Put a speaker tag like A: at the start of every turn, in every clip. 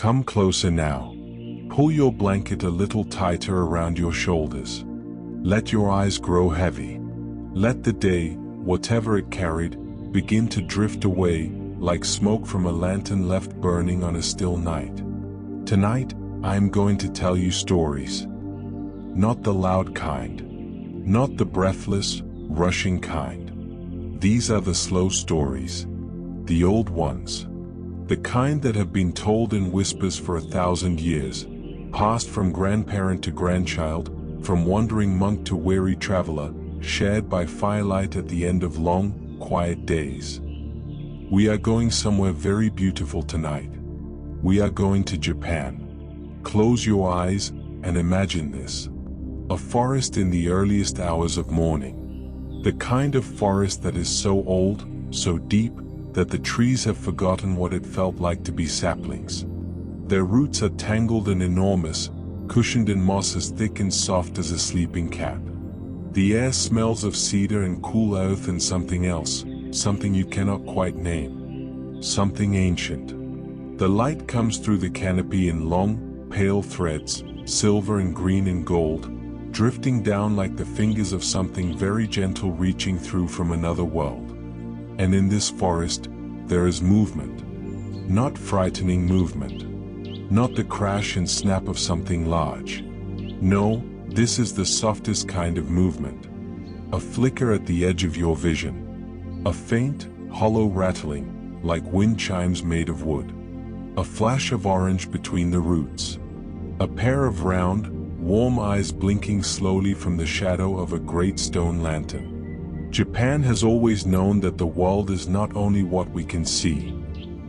A: Come closer now. Pull your blanket a little tighter around your shoulders. Let your eyes grow heavy. Let the day, whatever it carried, begin to drift away, like smoke from a lantern left burning on a still night. Tonight, I am going to tell you stories. Not the loud kind. Not the breathless, rushing kind. These are the slow stories. The old ones. The kind that have been told in whispers for 1,000 years, passed from grandparent to grandchild, from wandering monk to weary traveler, shared by firelight at the end of long, quiet days. We are going somewhere very beautiful tonight. We are going to Japan. Close your eyes and imagine this. A forest in the earliest hours of morning. The kind of forest that is so old, so deep, that the trees have forgotten what it felt like to be saplings. Their roots are tangled and enormous, cushioned in moss as thick and soft as a sleeping cat. The air smells of cedar and cool earth and something else, something you cannot quite name. Something ancient. The light comes through the canopy in long, pale threads, silver and green and gold, drifting down like the fingers of something very gentle reaching through from another world. And in this forest, there is movement. Not frightening movement. Not the crash and snap of something large. No, this is the softest kind of movement. A flicker at the edge of your vision. A faint, hollow rattling, like wind chimes made of wood. A flash of orange between the roots. A pair of round, warm eyes blinking slowly from the shadow of a great stone lantern. Japan has always known that the world is not only what we can see.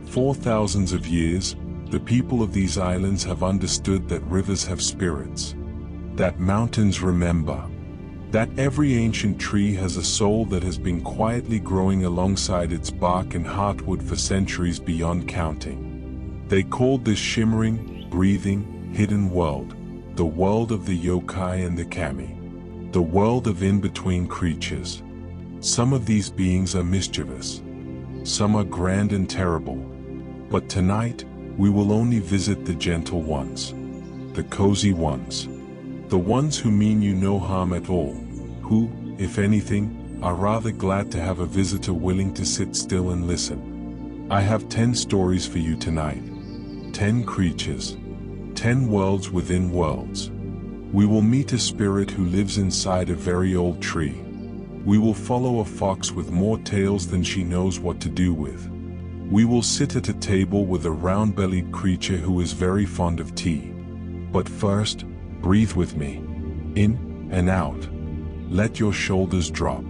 A: For thousands of years, the people of these islands have understood that rivers have spirits. That mountains remember. That every ancient tree has a soul that has been quietly growing alongside its bark and heartwood for centuries beyond counting. They called this shimmering, breathing, hidden world, the world of the yokai and the kami. The world of in-between creatures. Some of these beings are mischievous. Some are grand and terrible. But tonight, we will only visit the gentle ones. The cozy ones. The ones who mean you no harm at all. Who, if anything, are rather glad to have a visitor willing to sit still and listen. I have 10 stories for you tonight. 10 creatures. 10 worlds within worlds. We will meet a spirit who lives inside a very old tree. We will follow a fox with more tails than she knows what to do with. We will sit at a table with a round-bellied creature who is very fond of tea. But first, breathe with me. In and out. Let your shoulders drop.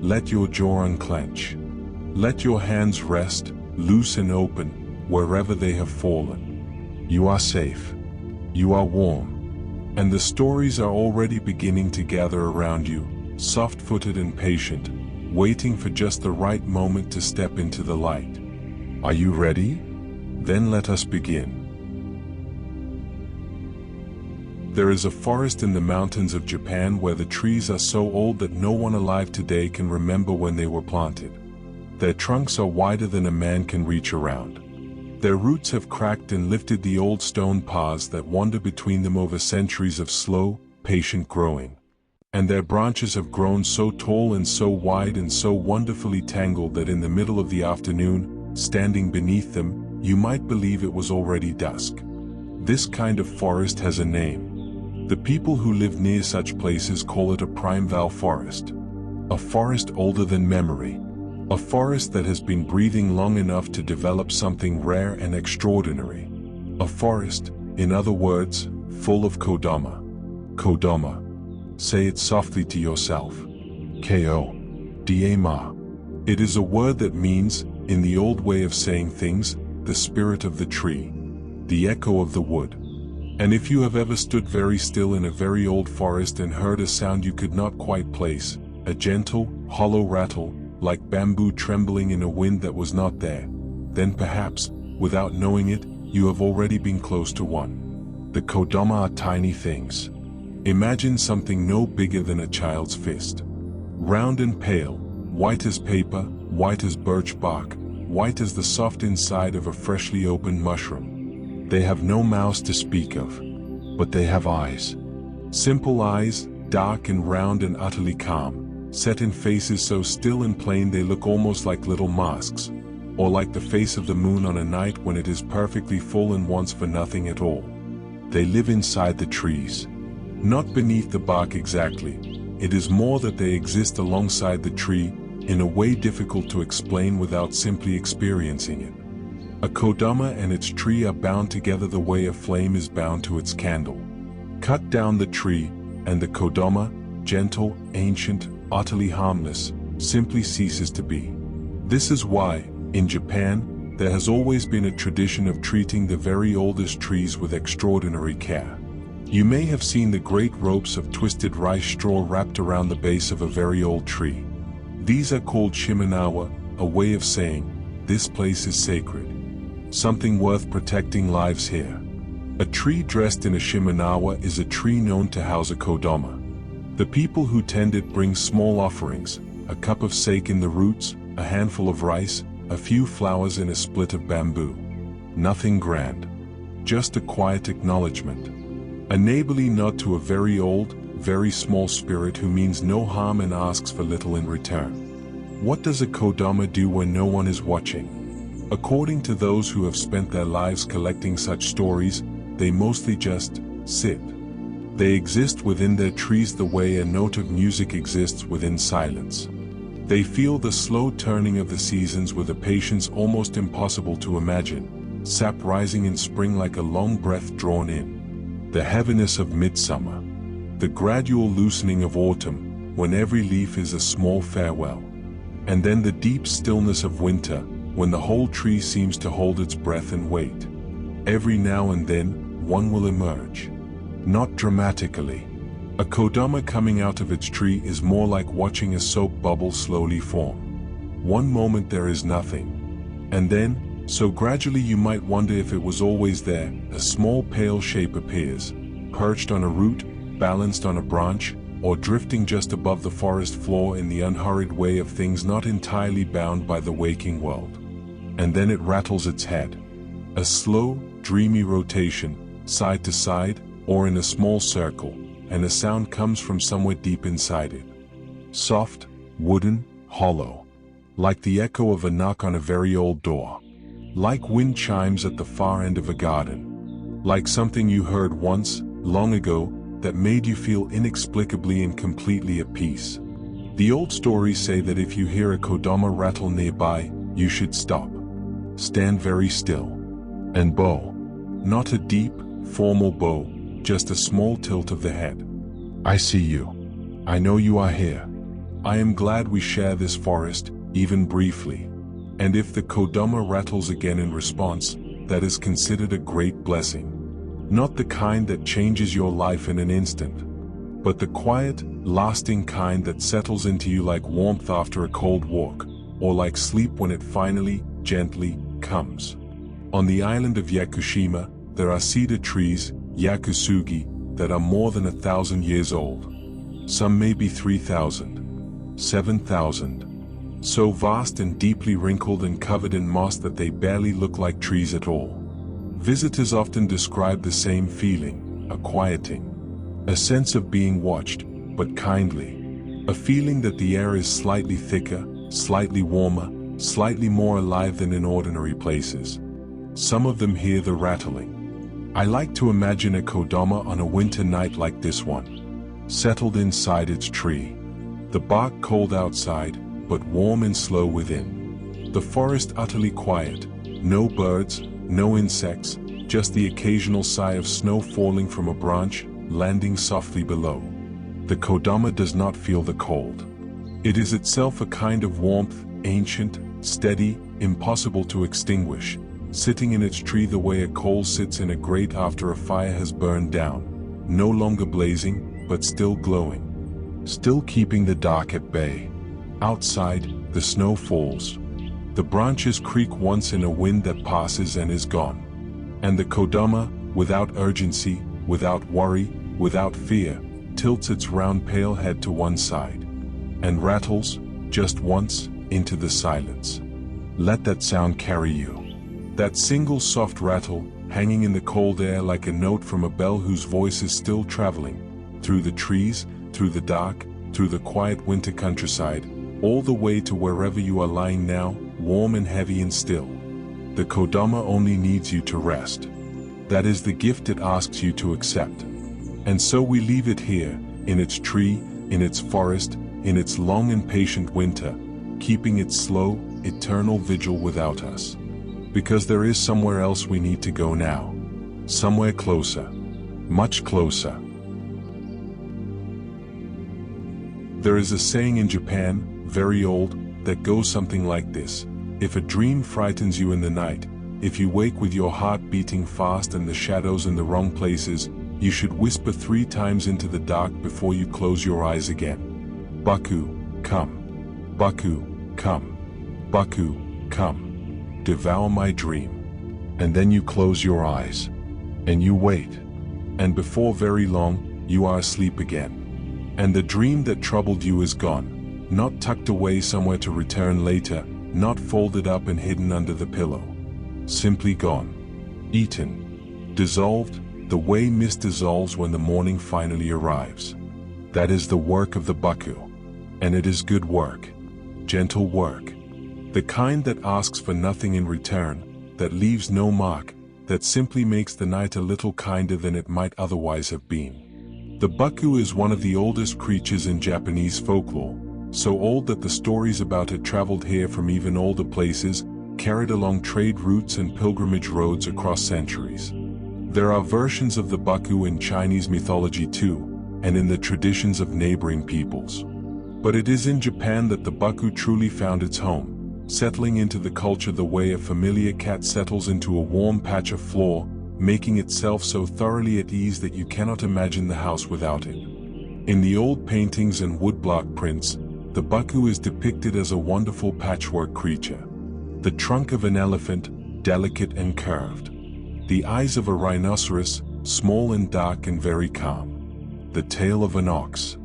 A: Let your jaw unclench. Let your hands rest, loose and open, wherever they have fallen. You are safe. You are warm. And the stories are already beginning to gather around you. Soft-footed and patient, waiting for just the right moment to step into the light. Are you ready? Then let us begin. There is a forest in the mountains of Japan where the trees are so old that no one alive today can remember when they were planted. Their trunks are wider than a man can reach around. Their roots have cracked and lifted the old stone paths that wander between them over centuries of slow, patient growing. And their branches have grown so tall and so wide and so wonderfully tangled that in the middle of the afternoon, standing beneath them, you might believe it was already dusk. This kind of forest has a name. The people who live near such places call it a primeval forest. A forest older than memory. A forest that has been breathing long enough to develop something rare and extraordinary. A forest, in other words, full of Kodama. Kodama. Say it softly to yourself. K-O-D-A-Ma. It is a word that means, in the old way of saying things, the spirit of the tree. The echo of the wood. And if you have ever stood very still in a very old forest and heard a sound you could not quite place, a gentle, hollow rattle, like bamboo trembling in a wind that was not there, then perhaps, without knowing it, you have already been close to one. The Kodama are tiny things. Imagine something no bigger than a child's fist. Round and pale, white as paper, white as birch bark, white as the soft inside of a freshly opened mushroom. They have no mouths to speak of, but they have eyes. Simple eyes, dark and round and utterly calm, set in faces so still and plain they look almost like little masks, or like the face of the moon on a night when it is perfectly full and wants for nothing at all. They live inside the trees. Not beneath the bark exactly. It is more that they exist alongside the tree, in a way difficult to explain without simply experiencing it. A Kodama and its tree are bound together the way a flame is bound to its candle. Cut down the tree, and the Kodama, gentle, ancient, utterly harmless, simply ceases to be. This is why, in Japan, there has always been a tradition of treating the very oldest trees with extraordinary care. You may have seen the great ropes of twisted rice straw wrapped around the base of a very old tree. These are called shimenawa, a way of saying, this place is sacred. Something worth protecting lives here. A tree dressed in a shimenawa is a tree known to house a Kodama. The people who tend it bring small offerings, a cup of sake in the roots, a handful of rice, a few flowers and a split of bamboo. Nothing grand. Just a quiet acknowledgement. A neighborly nod to a very old, very small spirit who means no harm and asks for little in return. What does a Kodama do when no one is watching? According to those who have spent their lives collecting such stories, they mostly just sit. They exist within their trees the way a note of music exists within silence. They feel the slow turning of the seasons with a patience almost impossible to imagine, sap rising in spring like a long breath drawn in. The heaviness of midsummer. The gradual loosening of autumn, when every leaf is a small farewell. And then the deep stillness of winter, when the whole tree seems to hold its breath and wait. Every now and then, one will emerge. Not dramatically. A Kodama coming out of its tree is more like watching a soap bubble slowly form. One moment there is nothing. And then, so gradually you might wonder if it was always there, a small pale shape appears, perched on a root, balanced on a branch, or drifting just above the forest floor in the unhurried way of things not entirely bound by the waking world. And then it rattles its head. A slow, dreamy rotation, side to side, or in a small circle, and a sound comes from somewhere deep inside it. Soft, wooden, hollow. Like the echo of a knock on a very old door. Like wind chimes at the far end of a garden. Like something you heard once, long ago, that made you feel inexplicably and completely at peace. The old stories say that if you hear a Kodama rattle nearby, you should stop. Stand very still. And bow. Not a deep, formal bow, just a small tilt of the head. I see you. I know you are here. I am glad we share this forest, even briefly. And if the Kodama rattles again in response, that is considered a great blessing. Not the kind that changes your life in an instant, but the quiet, lasting kind that settles into you like warmth after a cold walk, or like sleep when it finally, gently, comes. On the island of Yakushima, there are cedar trees, yakusugi, that are more than 1,000 years old. Some may be 3,000, 7,000. So vast and deeply wrinkled and covered in moss that they barely look like trees at all. Visitors often describe the same feeling, a quieting. A sense of being watched, but kindly. A feeling that the air is slightly thicker, slightly warmer, slightly more alive than in ordinary places. Some of them hear the rattling. I like to imagine a Kodama on a winter night like this one. Settled inside its tree. The bark cold outside, but warm and slow within. The forest utterly quiet. No birds, no insects, just the occasional sigh of snow falling from a branch, landing softly below. The Kodama does not feel the cold. It is itself a kind of warmth, ancient, steady, impossible to extinguish, sitting in its tree the way a coal sits in a grate after a fire has burned down, no longer blazing, but still glowing. Still keeping the dark at bay. Outside, the snow falls. The branches creak once in a wind that passes and is gone. And the Kodama, without urgency, without worry, without fear, tilts its round pale head to one side. And rattles, just once, into the silence. Let that sound carry you. That single soft rattle, hanging in the cold air like a note from a bell whose voice is still traveling, through the trees, through the dark, through the quiet winter countryside, all the way to wherever you are lying now, warm and heavy and still. The Kodama only needs you to rest. That is the gift it asks you to accept. And so we leave it here, in its tree, in its forest, in its long and patient winter, keeping its slow, eternal vigil without us. Because there is somewhere else we need to go now. Somewhere closer. Much closer. There is a saying in Japan, very old, that goes something like this. If a dream frightens you in the night, if you wake with your heart beating fast and the shadows in the wrong places, you should whisper 3 times into the dark before you close your eyes again. Baku, come. Baku, come. Baku, come. Devour my dream. And then you close your eyes. And you wait. And before very long, you are asleep again. And the dream that troubled you is gone, not tucked away somewhere to return later, not folded up and hidden under the pillow. Simply gone. Eaten. Dissolved, the way mist dissolves when the morning finally arrives. That is the work of the Baku. And it is good work. Gentle work. The kind that asks for nothing in return, that leaves no mark, that simply makes the night a little kinder than it might otherwise have been. The Baku is one of the oldest creatures in Japanese folklore, so old that the stories about it traveled here from even older places, carried along trade routes and pilgrimage roads across centuries. There are versions of the Baku in Chinese mythology too, and in the traditions of neighboring peoples. But it is in Japan that the Baku truly found its home, settling into the culture the way a familiar cat settles into a warm patch of floor, making itself so thoroughly at ease that you cannot imagine the house without it. In the old paintings and woodblock prints, the Baku is depicted as a wonderful patchwork creature. The trunk of an elephant, delicate and curved. The eyes of a rhinoceros, small and dark and very calm. The tail of an ox.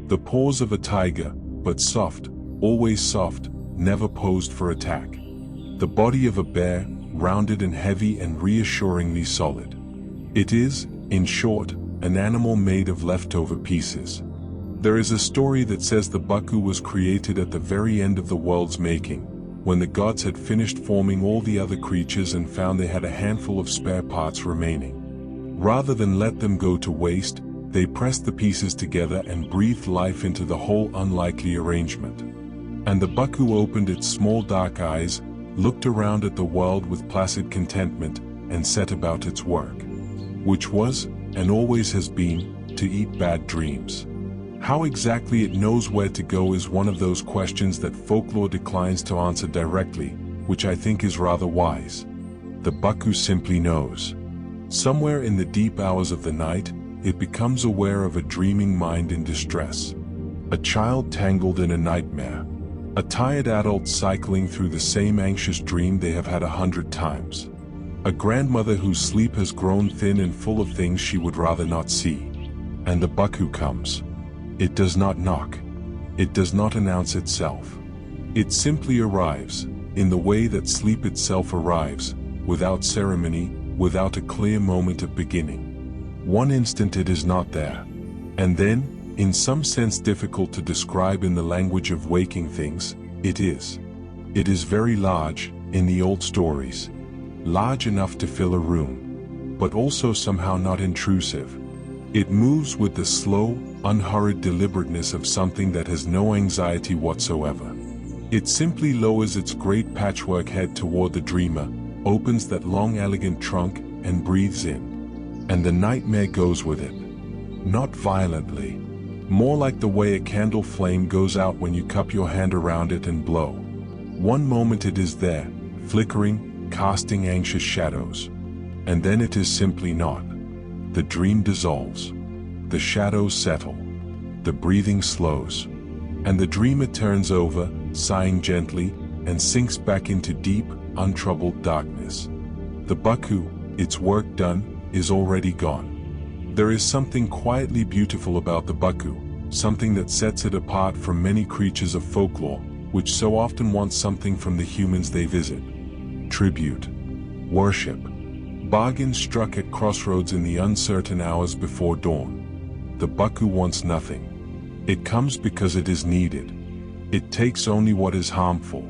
A: The paws of a tiger, but soft, always soft, never posed for attack. The body of a bear, rounded and heavy and reassuringly solid. It is, in short, an animal made of leftover pieces. There is a story that says the Baku was created at the very end of the world's making, when the gods had finished forming all the other creatures and found they had a handful of spare parts remaining. Rather than let them go to waste, they pressed the pieces together and breathed life into the whole unlikely arrangement. And the Baku opened its small dark eyes, looked around at the world with placid contentment, and set about its work. Which was, and always has been, to eat bad dreams. How exactly it knows where to go is one of those questions that folklore declines to answer directly, which I think is rather wise. The Baku simply knows. Somewhere in the deep hours of the night, it becomes aware of a dreaming mind in distress. A child tangled in a nightmare. A tired adult cycling through the same anxious dream they have had 100 times. A grandmother whose sleep has grown thin and full of things she would rather not see. And the Baku comes. It does not knock. It does not announce itself. It simply arrives, in the way that sleep itself arrives, without ceremony, without a clear moment of beginning. One instant it is not there. And then, in some sense difficult to describe in the language of waking things, it is. It is very large, in the old stories. Large enough to fill a room. But also somehow not intrusive. It moves with the slow, unhurried deliberateness of something that has no anxiety whatsoever. It simply lowers its great patchwork head toward the dreamer, opens that long elegant trunk, and breathes in. And the nightmare goes with it. Not violently. More like the way a candle flame goes out when you cup your hand around it and blow. One moment it is there, flickering, casting anxious shadows. And then it is simply not. The dream dissolves. The shadows settle. The breathing slows. And the dreamer turns over, sighing gently, and sinks back into deep, untroubled darkness. The Baku, its work done, is already gone. There is something quietly beautiful about the Baku, something that sets it apart from many creatures of folklore, which so often want something from the humans they visit. Tribute. Worship. bargain struck at crossroads in the uncertain hours before dawn. The Baku wants nothing. It comes because it is needed. It takes only what is harmful.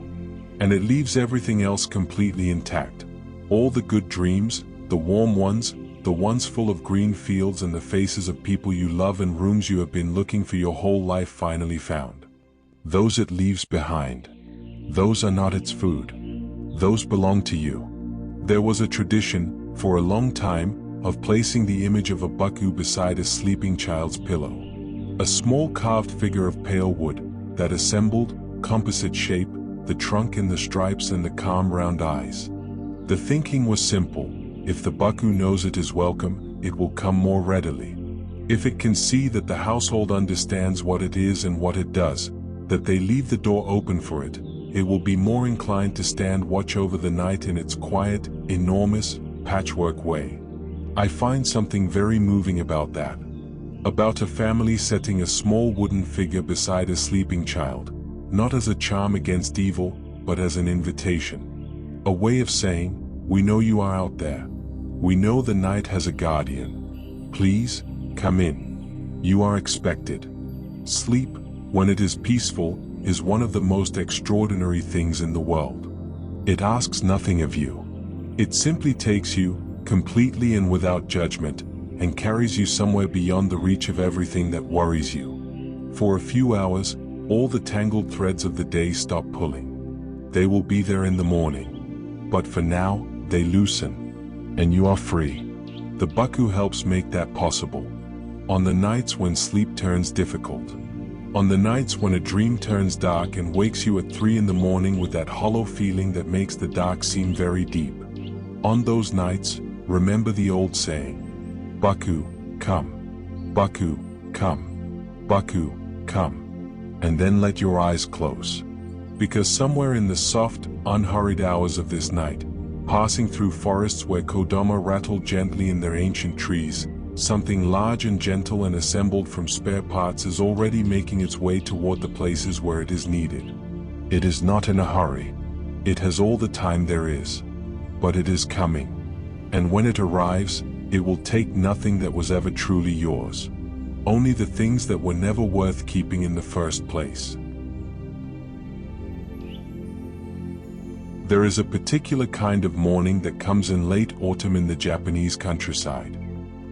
A: And it leaves everything else completely intact. All the good dreams, the warm ones, the ones full of green fields and the faces of people you love and rooms you have been looking for your whole life finally found. Those it leaves behind. Those are not its food. Those belong to you. There was a tradition, for a long time, of placing the image of a Baku beside a sleeping child's pillow. A small carved figure of pale wood, that assembled, composite shape, the trunk and the stripes and the calm round eyes. The thinking was simple: if the Baku knows it is welcome, it will come more readily. If it can see that the household understands what it is and what it does, that they leave the door open for it, it will be more inclined to stand watch over the night in its quiet, enormous, patchwork way. I find something very moving about that. About a family setting a small wooden figure beside a sleeping child, not as a charm against evil, but as an invitation. A way of saying, we know you are out there. We know the night has a guardian. Please, come in. You are expected. Sleep, when it is peaceful, is one of the most extraordinary things in the world. It asks nothing of you. It simply takes you, completely and without judgment, and carries you somewhere beyond the reach of everything that worries you. For a few hours, all the tangled threads of the day stop pulling. They will be there in the morning. But for now, they loosen. And you are free. The Baku helps make that possible. On the nights when sleep turns difficult. On the nights when a dream turns dark and wakes you at 3 in the morning with that hollow feeling that makes the dark seem very deep. On those nights, remember the old saying, Baku, come. Baku, come. Baku, come. And then let your eyes close. Because somewhere in the soft, unhurried hours of this night, passing through forests where Kodama rattled gently in their ancient trees, something large and gentle and assembled from spare parts is already making its way toward the places where it is needed. It is not in a hurry. It has all the time there is. But it is coming. And when it arrives, it will take nothing that was ever truly yours. Only the things that were never worth keeping in the first place. There is a particular kind of morning that comes in late autumn in the Japanese countryside.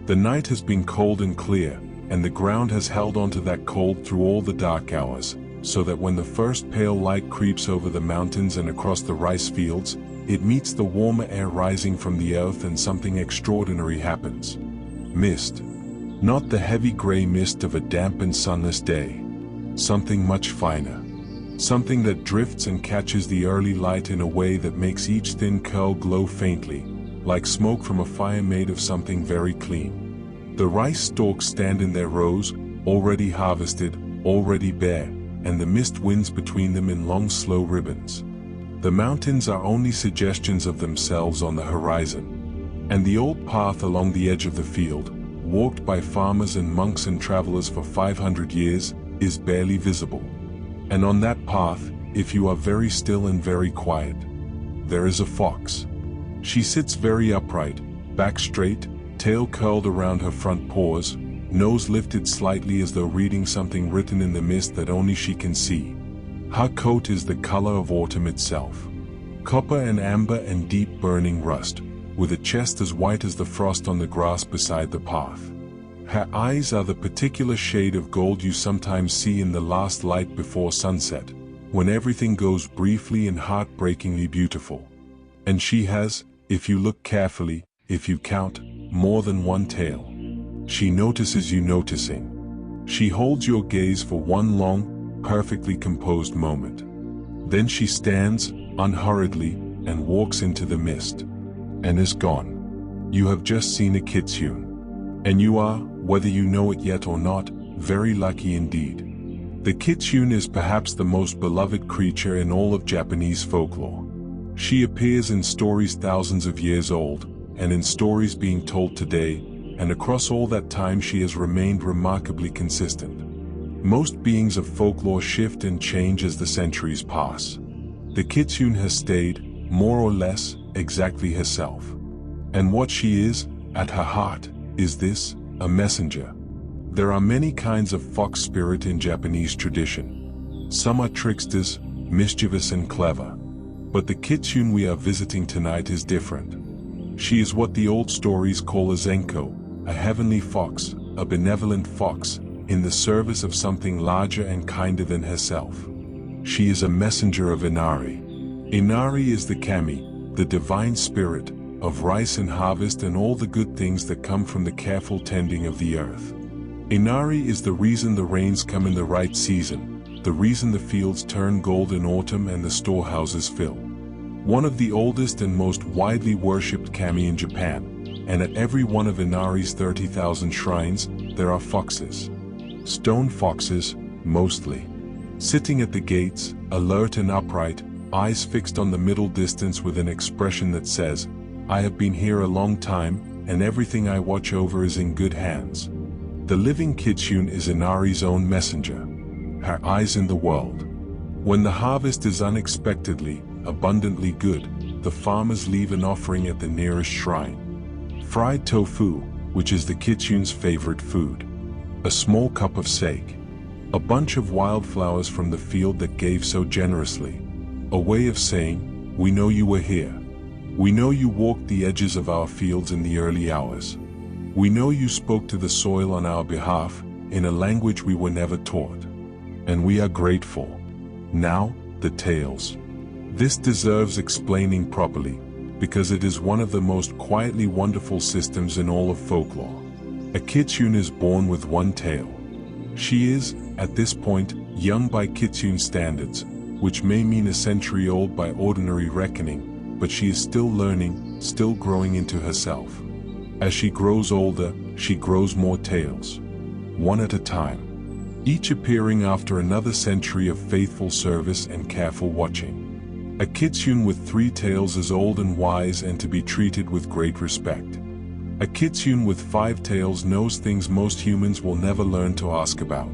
A: The night has been cold and clear, and the ground has held onto that cold through all the dark hours, so that when the first pale light creeps over the mountains and across the rice fields, it meets the warmer air rising from the earth and something extraordinary happens. Mist. Not the heavy gray mist of a damp and sunless day. Something much finer. Something that drifts and catches the early light in a way that makes each thin curl glow faintly, like smoke from a fire made of something very clean. The rice stalks stand in their rows, already harvested, already bare, and the mist winds between them in long slow ribbons. The mountains are only suggestions of themselves on the horizon. And the old path along the edge of the field, walked by farmers and monks and travelers for 500 years, is barely visible. And on that path, if you are very still and very quiet, there is a fox. She sits very upright, back straight, tail curled around her front paws, nose lifted slightly as though reading something written in the mist that only she can see. Her coat is the color of autumn itself. Copper and amber and deep burning rust, with a chest as white as the frost on the grass beside the path. Her eyes are the particular shade of gold you sometimes see in the last light before sunset, when everything goes briefly and heartbreakingly beautiful. And she has, if you look carefully, if you count, more than one tail. She notices you noticing. She holds your gaze for one long, perfectly composed moment. Then she stands, unhurriedly, and walks into the mist. And is gone. You have just seen a kitsune. And you are, whether you know it yet or not, very lucky indeed. The kitsune is perhaps the most beloved creature in all of Japanese folklore. She appears in stories thousands of years old, and in stories being told today, and across all that time she has remained remarkably consistent. Most beings of folklore shift and change as the centuries pass. The kitsune has stayed, more or less, exactly herself. And what she is, at her heart, is this, a messenger. There are many kinds of fox spirit in Japanese tradition. Some are tricksters, mischievous and clever. But the kitsune we are visiting tonight is different. She is what the old stories call a zenko, a heavenly fox, a benevolent fox, in the service of something larger and kinder than herself. She is a messenger of Inari. Inari is the kami, the divine spirit, of rice and harvest and all the good things that come from the careful tending of the earth. Inari is the reason the rains come in the right season, the reason the fields turn gold in autumn and the storehouses fill. One of the oldest and most widely worshipped kami in Japan, and at every one of Inari's 30,000 shrines, there are foxes. Stone foxes, mostly. Sitting at the gates, alert and upright, eyes fixed on the middle distance with an expression that says, "I have been here a long time, and everything I watch over is in good hands." The living kitsune is Inari's own messenger. Her eyes in the world. When the harvest is unexpectedly, abundantly good, the farmers leave an offering at the nearest shrine. Fried tofu, which is the kitsune's favorite food. A small cup of sake. A bunch of wildflowers from the field that gave so generously. A way of saying, "We know you were here. We know you walked the edges of our fields in the early hours. We know you spoke to the soil on our behalf, in a language we were never taught. And we are grateful." Now, the tales. This deserves explaining properly, because it is one of the most quietly wonderful systems in all of folklore. A kitsune is born with one tail. She is, at this point, young by kitsune standards, which may mean a century old by ordinary reckoning, but she is still learning, still growing into herself. As she grows older, she grows more tails. One at a time. Each appearing after another century of faithful service and careful watching. A kitsune with 3 tails is old and wise and to be treated with great respect. A kitsune with 5 tails knows things most humans will never learn to ask about.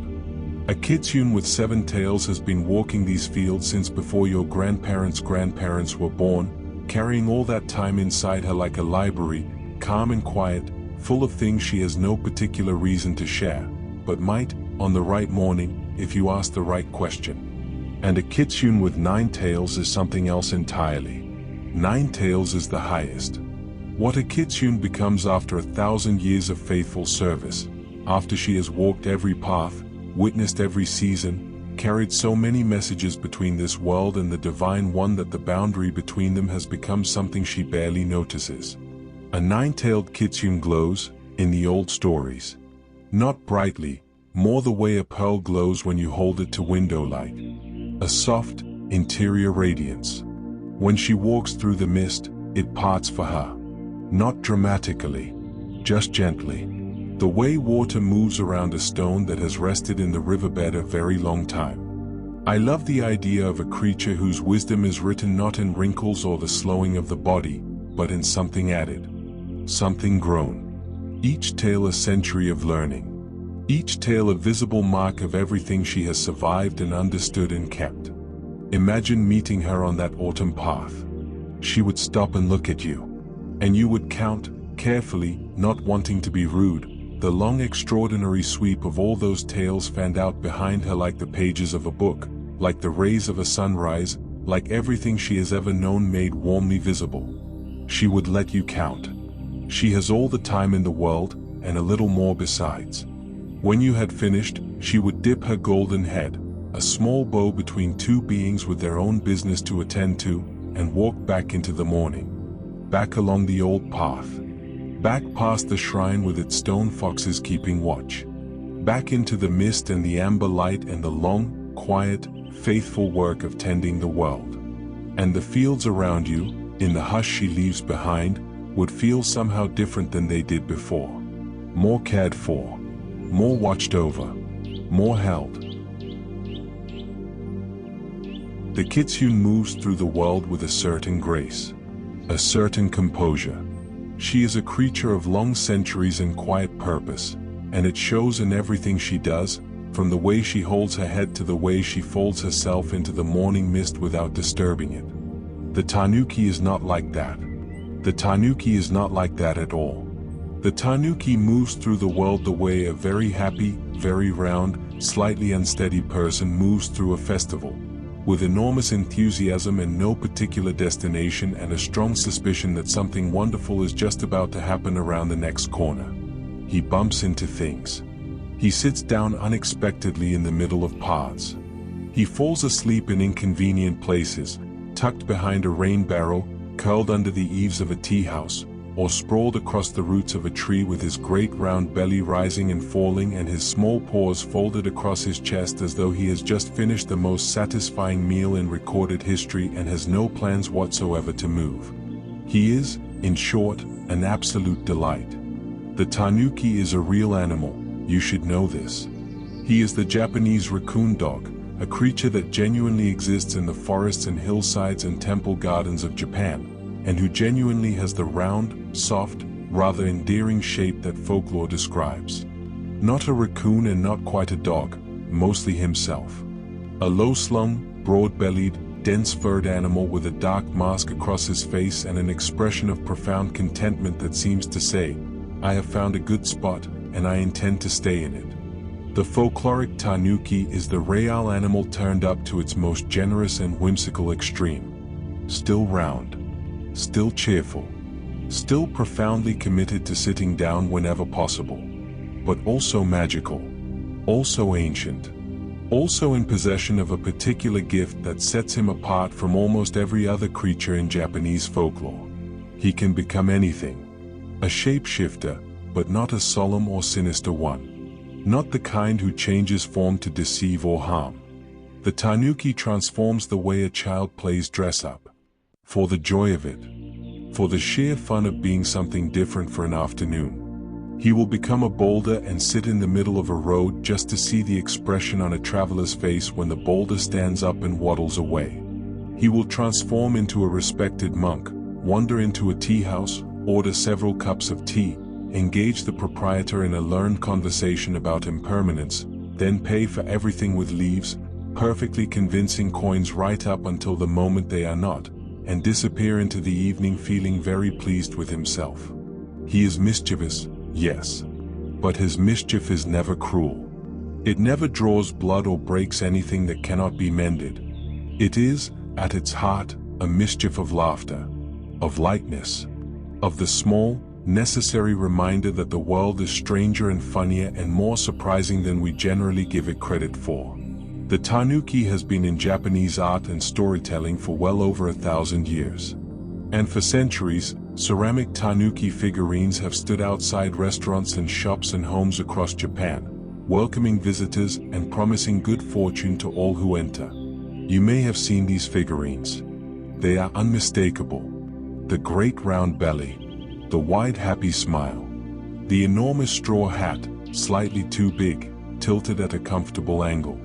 A: A kitsune with 7 tails has been walking these fields since before your grandparents' were born, carrying all that time inside her like a library, calm and quiet, full of things she has no particular reason to share, but might, on the right morning, if you ask the right question. And a kitsune with 9 tails is something else entirely. 9 tails is the highest. What a kitsune becomes after 1,000 years of faithful service, after she has walked every path, witnessed every season, carried so many messages between this world and the divine one that the boundary between them has become something she barely notices. A 9-tailed kitsune glows, in the old stories. Not brightly, more the way a pearl glows when you hold it to window light. A soft, interior radiance. When she walks through the mist, it parts for her. Not dramatically, just gently. The way water moves around a stone that has rested in the riverbed a very long time. I love the idea of a creature whose wisdom is written not in wrinkles or the slowing of the body, but in something added. Something grown. Each tale a century of learning. Each tale a visible mark of everything she has survived and understood and kept. Imagine meeting her on that autumn path. She would stop and look at you. And you would count, carefully, not wanting to be rude, the long extraordinary sweep of all those tales fanned out behind her like the pages of a book, like the rays of a sunrise, like everything she has ever known made warmly visible. She would let you count. She has all the time in the world, and a little more besides. When you had finished, she would dip her golden head, a small bow between 2 beings with their own business to attend to, and walk back into the morning. Back along the old path. Back past the shrine with its stone foxes keeping watch. Back into the mist and the amber light and the long, quiet, faithful work of tending the world. And the fields around you, in the hush she leaves behind, would feel somehow different than they did before. More cared for. More watched over. More held. The kitsune moves through the world with a certain grace. A certain composure. She is a creature of long centuries and quiet purpose, and it shows in everything she does, from the way she holds her head to the way she folds herself into the morning mist without disturbing it. The Tanuki is not like that. The Tanuki is not like that at all. The Tanuki moves through the world the way a very happy, very round, slightly unsteady person moves through a festival, with enormous enthusiasm and no particular destination and a strong suspicion that something wonderful is just about to happen around the next corner. He bumps into things. He sits down unexpectedly in the middle of paths. He falls asleep in inconvenient places, tucked behind a rain barrel, curled under the eaves of a tea house, or sprawled across the roots of a tree with his great round belly rising and falling and his small paws folded across his chest as though he has just finished the most satisfying meal in recorded history and has no plans whatsoever to move. He is, in short, an absolute delight. The Tanuki is a real animal, you should know this. He is the Japanese raccoon dog, a creature that genuinely exists in the forests and hillsides and temple gardens of Japan, and who genuinely has the round, soft, rather endearing shape that folklore describes. Not a raccoon and not quite a dog, mostly himself. A low-slung, broad-bellied, dense-furred animal with a dark mask across his face and an expression of profound contentment that seems to say, "I have found a good spot, and I intend to stay in it." The folkloric Tanuki is the real animal turned up to its most generous and whimsical extreme. Still round. Still cheerful. Still profoundly committed to sitting down whenever possible. But also magical. Also ancient. Also in possession of a particular gift that sets him apart from almost every other creature in Japanese folklore. He can become anything. A shapeshifter, but not a solemn or sinister one. Not the kind who changes form to deceive or harm. The Tanuki transforms the way a child plays dress-up. For the joy of it. For the sheer fun of being something different for an afternoon. He will become a boulder and sit in the middle of a road just to see the expression on a traveler's face when the boulder stands up and waddles away. He will transform into a respected monk, wander into a tea house, order several cups of tea, engage the proprietor in a learned conversation about impermanence, then pay for everything with leaves, perfectly convincing coins right up until the moment they are not, and disappear into the evening feeling very pleased with himself. He is mischievous, yes. But his mischief is never cruel. It never draws blood or breaks anything that cannot be mended. It is, at its heart, a mischief of laughter, of lightness, of the small, necessary reminder that the world is stranger and funnier and more surprising than we generally give it credit for. The Tanuki has been in Japanese art and storytelling for well over 1,000 years. And for centuries, ceramic Tanuki figurines have stood outside restaurants and shops and homes across Japan, welcoming visitors and promising good fortune to all who enter. You may have seen these figurines. They are unmistakable. The great round belly. The wide happy smile. The enormous straw hat, slightly too big, tilted at a comfortable angle.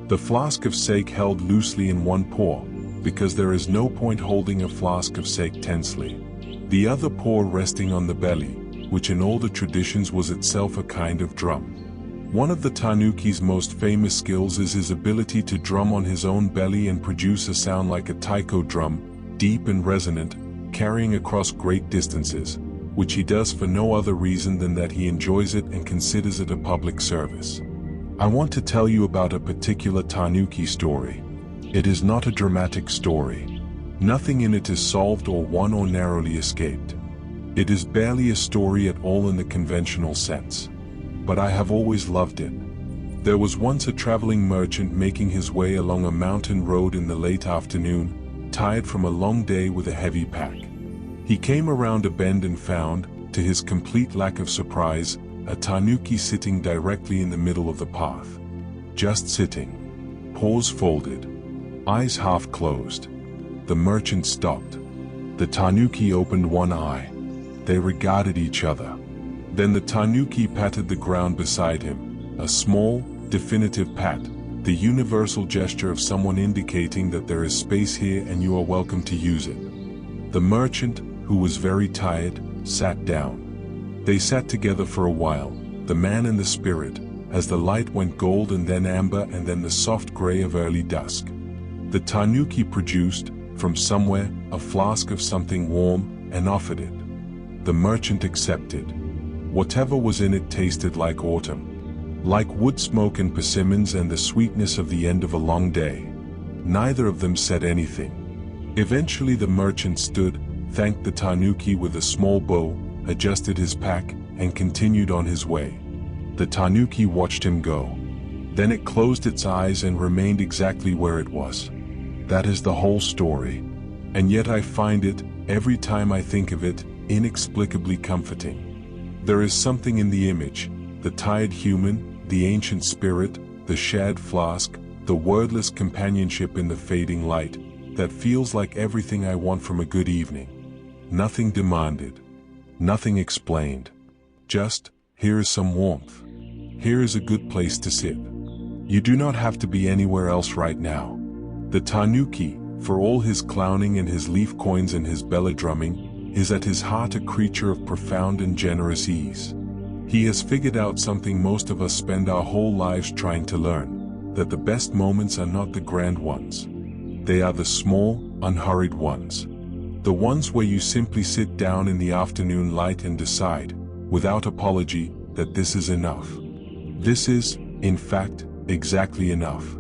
A: The flask of sake held loosely in one paw, because there is no point holding a flask of sake tensely. The other paw resting on the belly, which in older traditions was itself a kind of drum. One of the Tanuki's most famous skills is his ability to drum on his own belly and produce a sound like a taiko drum, deep and resonant, carrying across great distances, which he does for no other reason than that he enjoys it and considers it a public service. I want to tell you about a particular Tanuki story. It is not a dramatic story. Nothing in it is solved or won or narrowly escaped. It is barely a story at all in the conventional sense. But I have always loved it. There was once a traveling merchant making his way along a mountain road in the late afternoon, tired from a long day with a heavy pack. He came around a bend and found, to his complete lack of surprise, a Tanuki sitting directly in the middle of the path. Just sitting. Paws folded. Eyes half closed. The merchant stopped. The Tanuki opened one eye. They regarded each other. Then the Tanuki patted the ground beside him, a small, definitive pat, the universal gesture of someone indicating that there is space here and you are welcome to use it. The merchant, who was very tired, sat down. They sat together for a while, the man and the spirit, as the light went gold and then amber and then the soft gray of early dusk. The Tanuki produced, from somewhere, a flask of something warm, and offered it. The merchant accepted. Whatever was in it tasted like autumn, like wood smoke and persimmons and the sweetness of the end of a long day. Neither of them said anything. Eventually the merchant stood, thanked the Tanuki with a small bow, adjusted his pack, and continued on his way. The Tanuki watched him go. Then it closed its eyes and remained exactly where it was. That is the whole story. And yet I find it, every time I think of it, inexplicably comforting. There is something in the image, the tired human, the ancient spirit, the shared flask, the wordless companionship in the fading light, that feels like everything I want from a good evening. Nothing demanded. Nothing explained. Just, here is some warmth. Here is a good place to sit. You do not have to be anywhere else right now. The Tanuki, for all his clowning and his leaf coins and his bella drumming, is at his heart a creature of profound and generous ease. He has figured out something most of us spend our whole lives trying to learn, that the best moments are not the grand ones. They are the small, unhurried ones. The ones where you simply sit down in the afternoon light and decide, without apology, that this is enough. This is, in fact, exactly enough.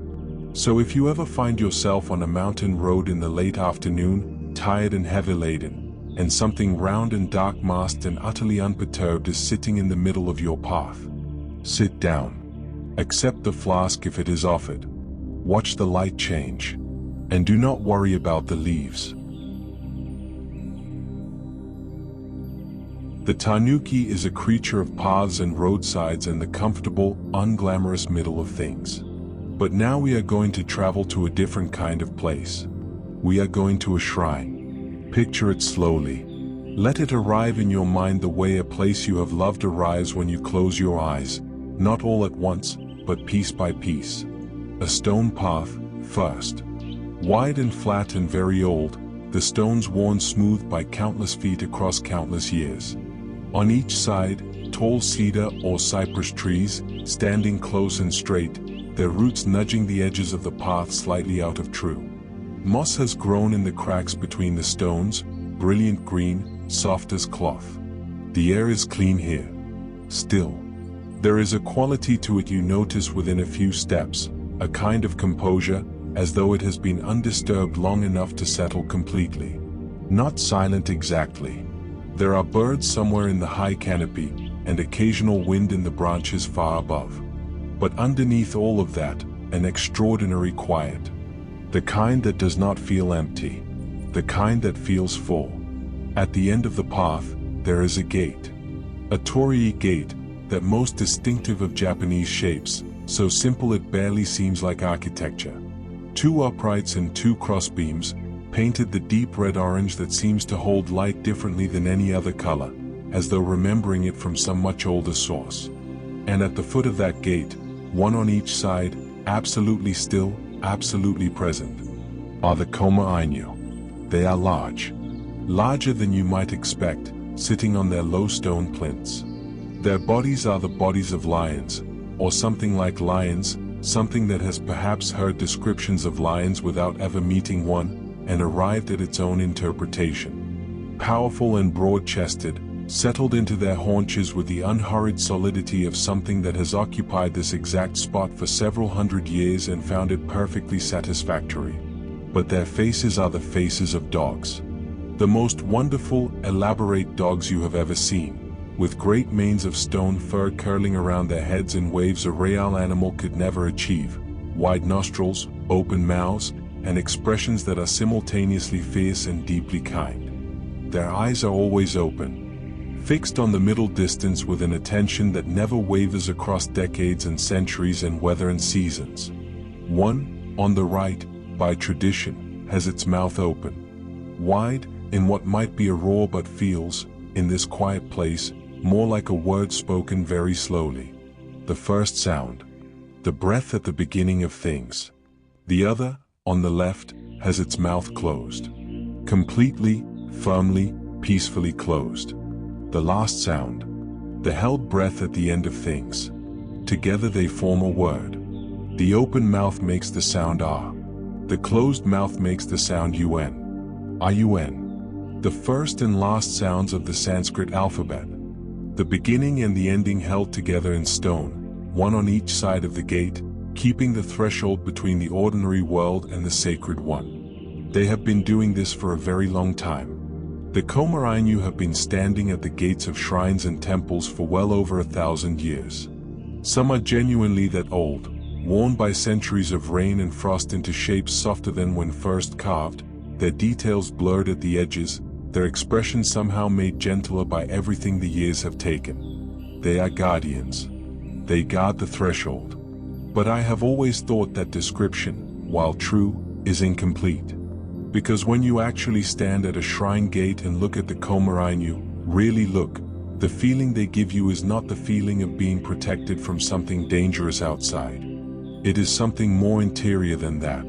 A: So if you ever find yourself on a mountain road in the late afternoon, tired and heavy-laden, and something round and dark-masked and utterly unperturbed is sitting in the middle of your path, sit down. Accept the flask if it is offered. Watch the light change. And do not worry about the leaves. The Tanuki is a creature of paths and roadsides and the comfortable, unglamorous middle of things. But now we are going to travel to a different kind of place. We are going to a shrine. Picture it slowly. Let it arrive in your mind the way a place you have loved arrives when you close your eyes, not all at once, but piece by piece. A stone path, first. Wide and flat and very old, the stones worn smooth by countless feet across countless years. On each side, tall cedar or cypress trees, standing close and straight, their roots nudging the edges of the path slightly out of true. Moss has grown in the cracks between the stones, brilliant green, soft as cloth. The air is clean here. Still. There is a quality to it you notice within a few steps, a kind of composure, as though it has been undisturbed long enough to settle completely. Not silent exactly. There are birds somewhere in the high canopy, and occasional wind in the branches far above. But underneath all of that, an extraordinary quiet. The kind that does not feel empty. The kind that feels full. At the end of the path, there is a gate. A torii gate, that most distinctive of Japanese shapes, so simple it barely seems like architecture. Two uprights and two crossbeams, painted the deep red-orange that seems to hold light differently than any other color, as though remembering it from some much older source. And at the foot of that gate, one on each side, absolutely still, absolutely present, are the Koma-inu. They are large. Larger than you might expect, sitting on their low stone plinths. Their bodies are the bodies of lions, or something like lions, something that has perhaps heard descriptions of lions without ever meeting one, and arrived at its own interpretation. Powerful and broad-chested, settled into their haunches with the unhurried solidity of something that has occupied this exact spot for several hundred years and found it perfectly satisfactory. But their faces are the faces of dogs. The most wonderful, elaborate dogs you have ever seen, with great manes of stone fur curling around their heads in waves a real animal could never achieve, wide nostrils, open mouths, and expressions that are simultaneously fierce and deeply kind. Their eyes are always open, fixed on the middle distance with an attention that never wavers across decades and centuries and weather and seasons. One, on the right, by tradition, has its mouth open, wide, in what might be a roar but feels, in this quiet place, more like a word spoken very slowly. The first sound. The breath at the beginning of things. The other, on the left, has its mouth closed. Completely, firmly, peacefully closed. The last sound. The held breath at the end of things. Together they form a word. The open mouth makes the sound ah. The closed mouth makes the sound un. Ah-un. The first and last sounds of the Sanskrit alphabet. The beginning and the ending held together in stone, one on each side of the gate, keeping the threshold between the ordinary world and the sacred one. They have been doing this for a very long time. The Koma-inu have been standing at the gates of shrines and temples for well over 1,000 years. Some are genuinely that old, worn by centuries of rain and frost into shapes softer than when first carved, their details blurred at the edges, their expression somehow made gentler by everything the years have taken. They are guardians. They guard the threshold. But I have always thought that description, while true, is incomplete. Because when you actually stand at a shrine gate and look at the Koma-inu, really look, the feeling they give you is not the feeling of being protected from something dangerous outside. It is something more interior than that.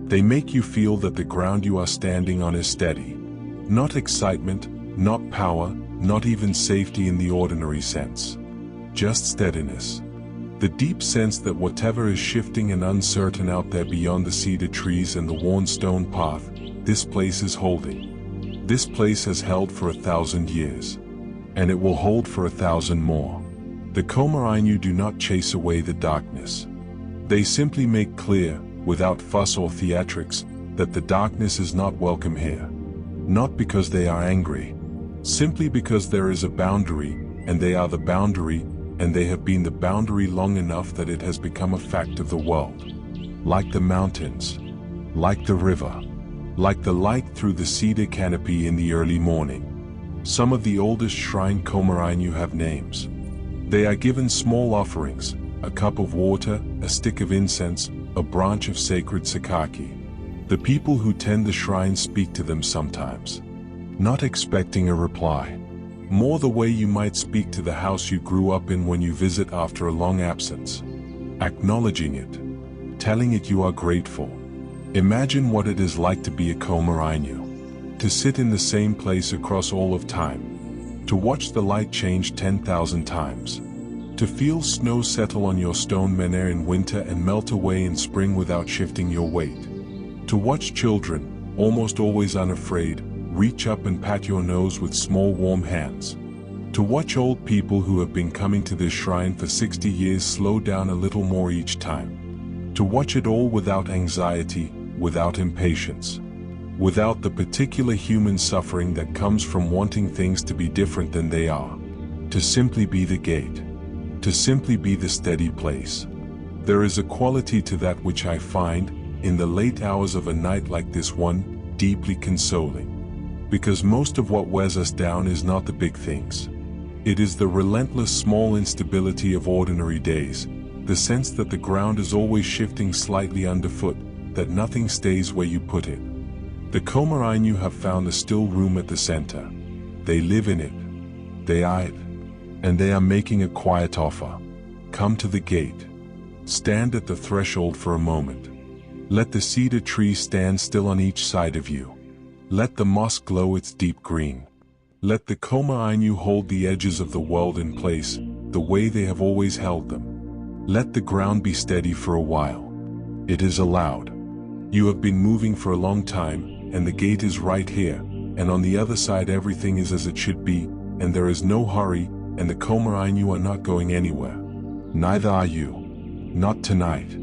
A: They make you feel that the ground you are standing on is steady. Not excitement, not power, not even safety in the ordinary sense. Just steadiness. The deep sense that whatever is shifting and uncertain out there beyond the cedar trees and the worn stone path, this place is holding. This place has held for 1,000 years. And it will hold for 1,000 more. The Koma-inu do not chase away the darkness. They simply make clear, without fuss or theatrics, that the darkness is not welcome here. Not because they are angry. Simply because there is a boundary, and they are the boundary, and they have been the boundary long enough that it has become a fact of the world. Like the mountains. Like the river. Like the light through the cedar canopy in the early morning. Some of the oldest shrine Koma-inu have names. They are given small offerings, a cup of water, a stick of incense, a branch of sacred sakaki. The people who tend the shrine speak to them sometimes. Not expecting a reply. More the way you might speak to the house you grew up in when you visit after a long absence. Acknowledging it. Telling it you are grateful. Imagine what it is like to be a Koma-inu. To sit in the same place across all of time. To watch the light change 10,000 times. To feel snow settle on your stone menhir in winter and melt away in spring without shifting your weight. To watch children, almost always unafraid, reach up and pat your nose with small warm hands. To watch old people who have been coming to this shrine for 60 years slow down a little more each time. To watch it all without anxiety, without impatience. Without the particular human suffering that comes from wanting things to be different than they are. To simply be the gate. To simply be the steady place. There is a quality to that which I find, in the late hours of a night like this one, deeply consoling. Because most of what wears us down is not the big things. It is the relentless small instability of ordinary days, the sense that the ground is always shifting slightly underfoot, that nothing stays where you put it. The Koma-inu have found a still room at the center. They live in it. They are it. And they are making a quiet offer. Come to the gate. Stand at the threshold for a moment. Let the cedar trees stand still on each side of you. Let the moss glow its deep green. Let the Koma-inu hold the edges of the world in place, the way they have always held them. Let the ground be steady for a while. It is allowed. You have been moving for a long time, and the gate is right here, and on the other side everything is as it should be, and there is no hurry, and the Koma-inu are not going anywhere. Neither are you. Not tonight.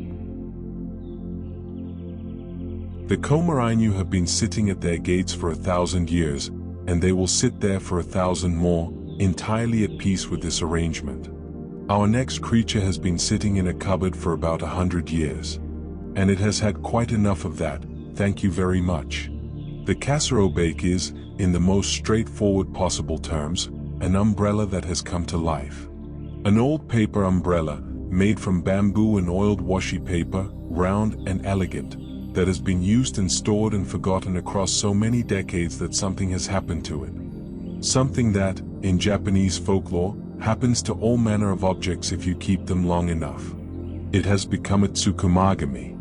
A: The Koma-inu have been sitting at their gates for 1,000 years, and they will sit there for 1,000 more, entirely at peace with this arrangement. Our next creature has been sitting in a cupboard for about 100 years. And it has had quite enough of that, thank you very much. The Kasa-obake is, in the most straightforward possible terms, an umbrella that has come to life. An old paper umbrella, made from bamboo and oiled washi paper, round and elegant, that has been used and stored and forgotten across so many decades that something has happened to it. Something that, in Japanese folklore, happens to all manner of objects if you keep them long enough. It has become a tsukumagami.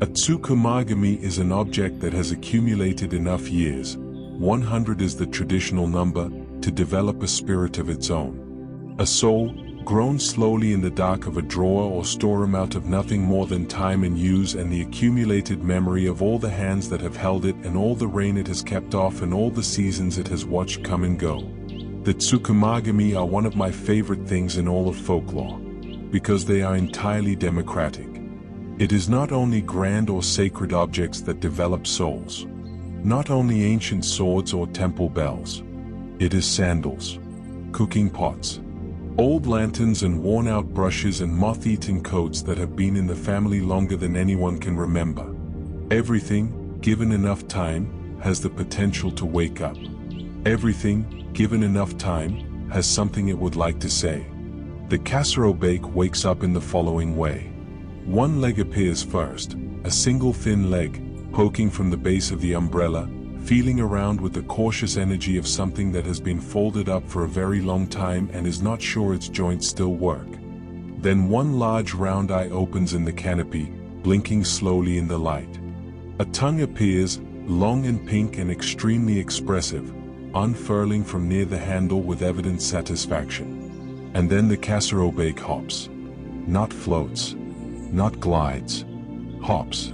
A: A tsukumagami is an object that has accumulated enough years, 100 is the traditional number, to develop a spirit of its own. A soul, grown slowly in the dark of a drawer or storeroom out of nothing more than time and use and the accumulated memory of all the hands that have held it and all the rain it has kept off and all the seasons it has watched come and go. The Tsukumagami are one of my favorite things in all of folklore, because they are entirely democratic. It is not only grand or sacred objects that develop souls, not only ancient swords or temple bells. It is sandals, cooking pots, old lanterns and worn-out brushes and moth-eaten coats that have been in the family longer than anyone can remember. Everything, given enough time, has the potential to wake up. Everything, given enough time, has something it would like to say. The Kasa-obake wakes up in the following way. One leg appears first, a single thin leg, poking from the base of the umbrella, feeling around with the cautious energy of something that has been folded up for a very long time and is not sure its joints still work. Then one large round eye opens in the canopy, blinking slowly in the light. A tongue appears, long and pink and extremely expressive, unfurling from near the handle with evident satisfaction. And then the Kasa-obake hops. Not floats, not glides, hops,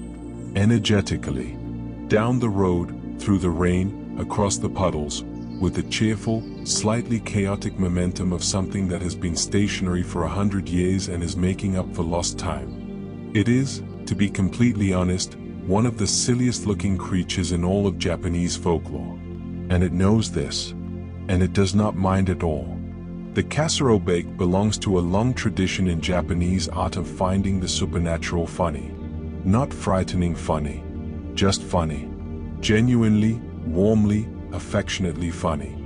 A: energetically, down the road, through the rain, across the puddles, with the cheerful, slightly chaotic momentum of something that has been stationary for 100 years and is making up for lost time. It is, to be completely honest, one of the silliest looking creatures in all of Japanese folklore. And it knows this. And it does not mind at all. The Kasa-obake belongs to a long tradition in Japanese art of finding the supernatural funny. Not frightening funny. Just funny. Genuinely, warmly, affectionately funny.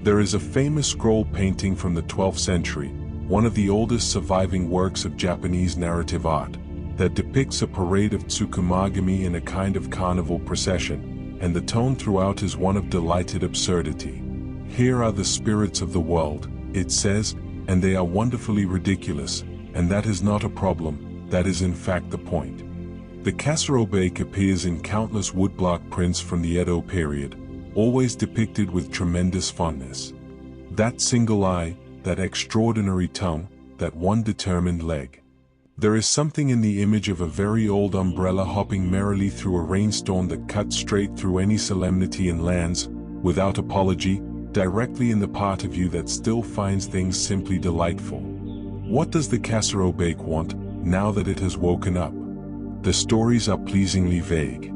A: There is a famous scroll painting from the 12th century, one of the oldest surviving works of Japanese narrative art, that depicts a parade of Tsukumagami in a kind of carnival procession, and the tone throughout is one of delighted absurdity. Here are the spirits of the world, it says, and they are wonderfully ridiculous, and that is not a problem, that is in fact the point. The Kasa-obake appears in countless woodblock prints from the Edo period, always depicted with tremendous fondness. That single eye, that extraordinary tongue, that one determined leg. There is something in the image of a very old umbrella hopping merrily through a rainstorm that cuts straight through any solemnity and lands, without apology, directly in the part of you that still finds things simply delightful. What does the Kasa-obake want, now that it has woken up? The stories are pleasingly vague.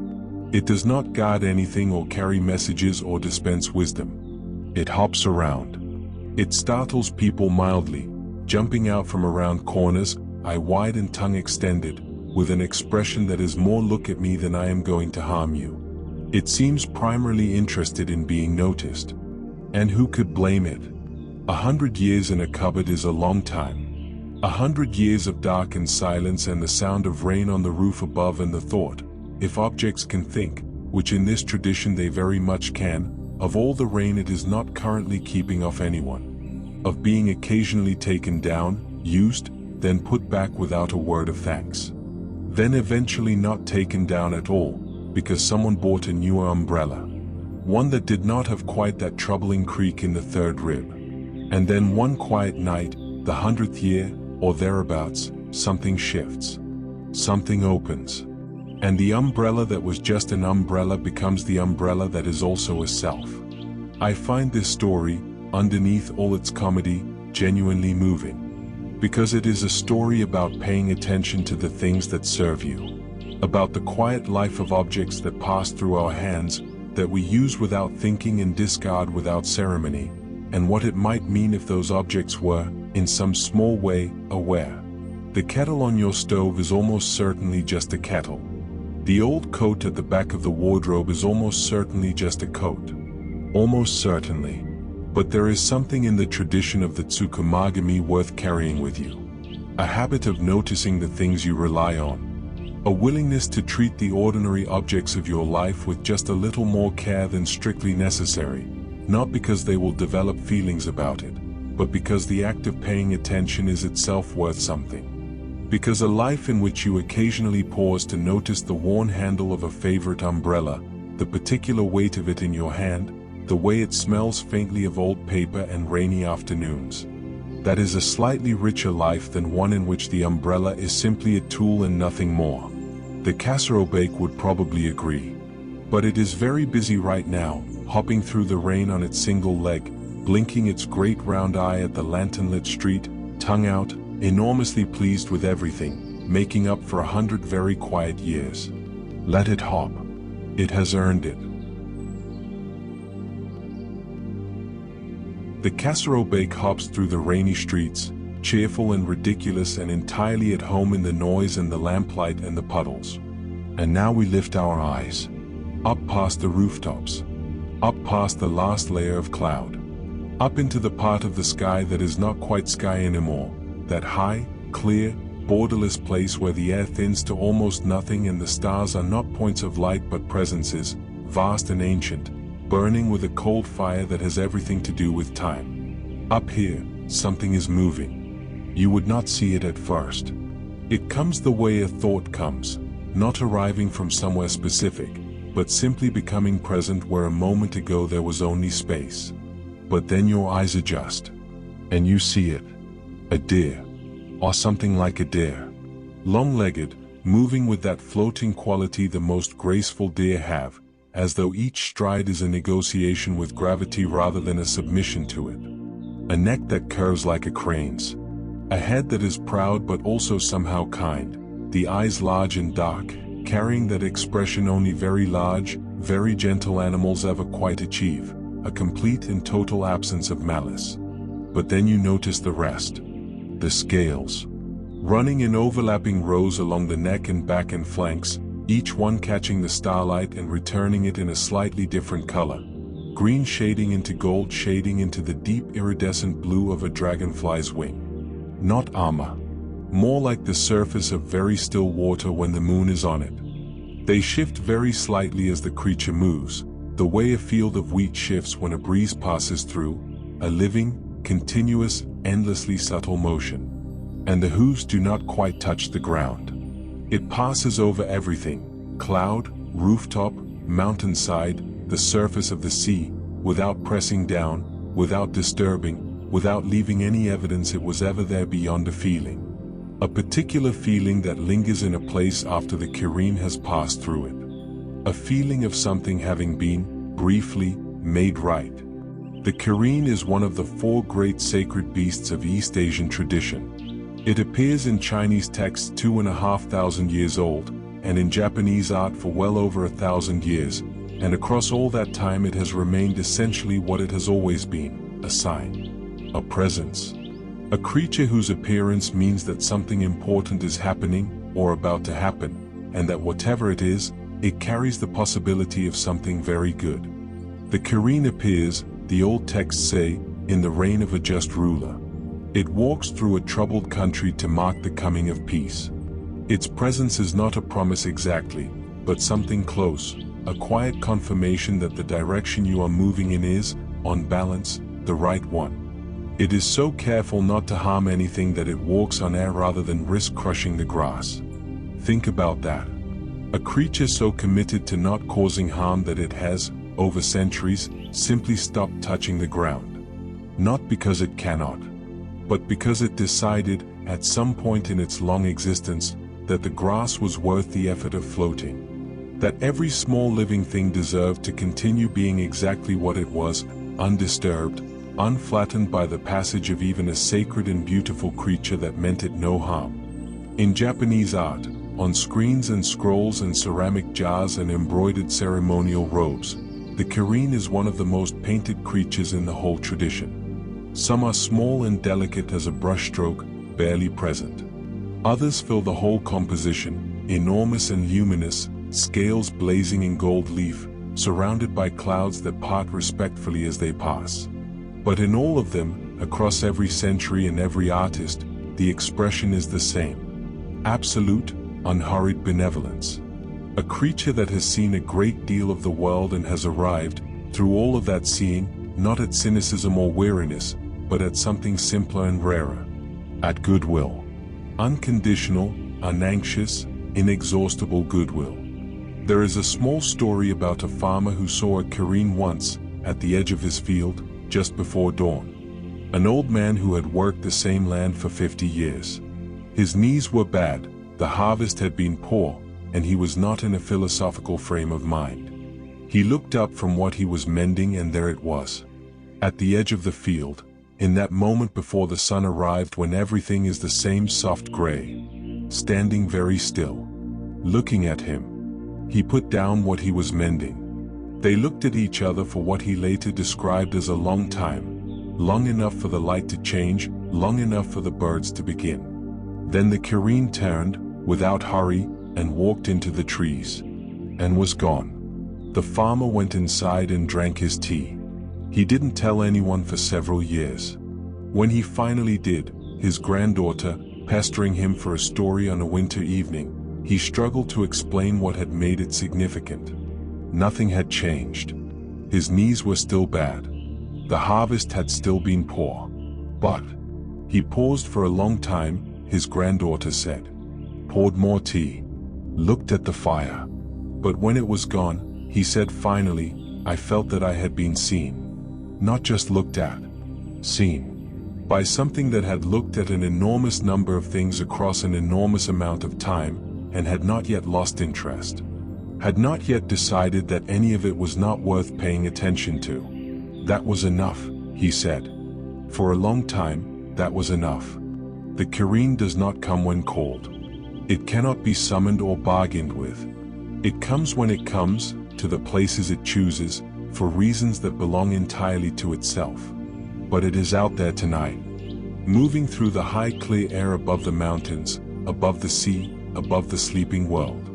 A: It does not guard anything or carry messages or dispense wisdom. It hops around. It startles people mildly, jumping out from around corners, eye wide and tongue extended, with an expression that is more "look at me" than "I am going to harm you." It seems primarily interested in being noticed. And who could blame it? 100 years in a cupboard is a long time. 100 years of dark and silence and the sound of rain on the roof above and the thought, if objects can think, which in this tradition they very much can, of all the rain it is not currently keeping off anyone. Of being occasionally taken down, used, then put back without a word of thanks. Then eventually not taken down at all, because someone bought a newer umbrella. One that did not have quite that troubling creak in the third rib. And then one quiet night, the 100th year, or thereabouts, something shifts. Something opens. And the umbrella that was just an umbrella becomes the umbrella that is also a self. I find this story, underneath all its comedy, genuinely moving. Because it is a story about paying attention to the things that serve you. About the quiet life of objects that pass through our hands, that we use without thinking and discard without ceremony, and what it might mean if those objects were, in some small way, aware. The kettle on your stove is almost certainly just a kettle. The old coat at the back of the wardrobe is almost certainly just a coat. Almost certainly. But there is something in the tradition of the Tsukumagami worth carrying with you. A habit of noticing the things you rely on. A willingness to treat the ordinary objects of your life with just a little more care than strictly necessary, not because they will develop feelings about it, but because the act of paying attention is itself worth something. Because a life in which you occasionally pause to notice the worn handle of a favorite umbrella, the particular weight of it in your hand, the way it smells faintly of old paper and rainy afternoons. That is a slightly richer life than one in which the umbrella is simply a tool and nothing more. The Kasa-obake would probably agree. But it is very busy right now, hopping through the rain on its single leg, blinking its great round eye at the lantern-lit street, tongue out, enormously pleased with everything, making up for 100 very quiet years. Let it hop. It has earned it. The Kasa-obake hops through the rainy streets, cheerful and ridiculous and entirely at home in the noise and the lamplight and the puddles. And now we lift our eyes. Up past the rooftops. Up past the last layer of cloud. Up into the part of the sky that is not quite sky anymore, that high, clear, borderless place where the air thins to almost nothing and the stars are not points of light but presences, vast and ancient, burning with a cold fire that has everything to do with time. Up here, something is moving. You would not see it at first. It comes the way a thought comes, not arriving from somewhere specific, but simply becoming present where a moment ago there was only space. But then your eyes adjust, and you see it. A deer, or something like a deer. Long-legged, moving with that floating quality the most graceful deer have, as though each stride is a negotiation with gravity rather than a submission to it. A neck that curves like a crane's. A head that is proud but also somehow kind, the eyes large and dark, carrying that expression only very large, very gentle animals ever quite achieve, a complete and total absence of malice. But then you notice the rest. The scales. Running in overlapping rows along the neck and back and flanks, each one catching the starlight and returning it in a slightly different color. Green shading into gold shading into the deep iridescent blue of a dragonfly's wing. Not armor. More like the surface of very still water when the moon is on it. They shift very slightly as the creature moves, the way a field of wheat shifts when a breeze passes through, a living, continuous, endlessly subtle motion. And the hooves do not quite touch the ground. It passes over everything, cloud, rooftop, mountainside, the surface of the sea, without pressing down, without disturbing, without leaving any evidence it was ever there beyond a feeling. A particular feeling that lingers in a place after the Kirin has passed through it. A feeling of something having been, briefly, made right. The Kirin is one of the 4 great sacred beasts of East Asian tradition. It appears in Chinese texts 2,500 years old, and in Japanese art for well over 1,000 years, and across all that time it has remained essentially what it has always been, a sign, a presence. A creature whose appearance means that something important is happening, or about to happen, and that whatever it is, it carries the possibility of something very good. The Kirin appears, the old texts say, in the reign of a just ruler. It walks through a troubled country to mark the coming of peace. Its presence is not a promise exactly, but something close, a quiet confirmation that the direction you are moving in is, on balance, the right one. It is so careful not to harm anything that it walks on air rather than risk crushing the grass. Think about that. A creature so committed to not causing harm that it has, over centuries, simply stopped touching the ground. Not because it cannot, but because it decided, at some point in its long existence, that the grass was worth the effort of floating. That every small living thing deserved to continue being exactly what it was, undisturbed, unflattened by the passage of even a sacred and beautiful creature that meant it no harm. In Japanese art, on screens and scrolls and ceramic jars and embroidered ceremonial robes, the Kirin is one of the most painted creatures in the whole tradition. Some are small and delicate as a brushstroke, barely present. Others fill the whole composition, enormous and luminous, scales blazing in gold leaf, surrounded by clouds that part respectfully as they pass. But in all of them, across every century and every artist, the expression is the same. Absolute, unhurried benevolence. A creature that has seen a great deal of the world and has arrived, through all of that seeing, not at cynicism or weariness, but at something simpler and rarer. At goodwill. Unconditional, unanxious, inexhaustible goodwill. There is a small story about a farmer who saw a Kirin once, at the edge of his field, just before dawn. An old man who had worked the same land for 50 years. His knees were bad, the harvest had been poor, and he was not in a philosophical frame of mind. He looked up from what he was mending, and there it was. At the edge of the field, in that moment before the sun arrived when everything is the same soft gray. Standing very still. Looking at him. He put down what he was mending. They looked at each other for what he later described as a long time. Long enough for the light to change, long enough for the birds to begin. Then the Kirin turned, without hurry, and walked into the trees. And was gone. The farmer went inside and drank his tea. He didn't tell anyone for several years. When he finally did, his granddaughter, pestering him for a story on a winter evening, he struggled to explain what had made it significant. Nothing had changed. His knees were still bad. The harvest had still been poor. But he paused for a long time, his granddaughter said. Poured more tea. Looked at the fire. But when it was gone, he said finally, I felt that I had been seen. Not just looked at. Seen. By something that had looked at an enormous number of things across an enormous amount of time, and had not yet lost interest. Had not yet decided that any of it was not worth paying attention to. That was enough, he said. For a long time, that was enough. The Kirin does not come when called. It cannot be summoned or bargained with. It comes when it comes, to the places it chooses, for reasons that belong entirely to itself. But it is out there tonight. Moving through the high clear air above the mountains, above the sea, above the sleeping world.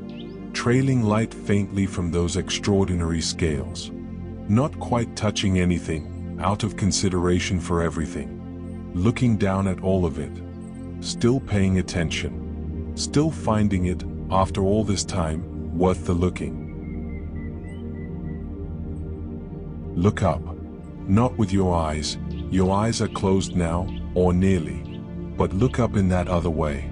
A: Trailing light faintly from those extraordinary scales. Not quite touching anything, out of consideration for everything. Looking down at all of it. Still paying attention. Still finding it, after all this time, worth the looking. Look up. Not with your eyes are closed now, or nearly. But look up in that other way.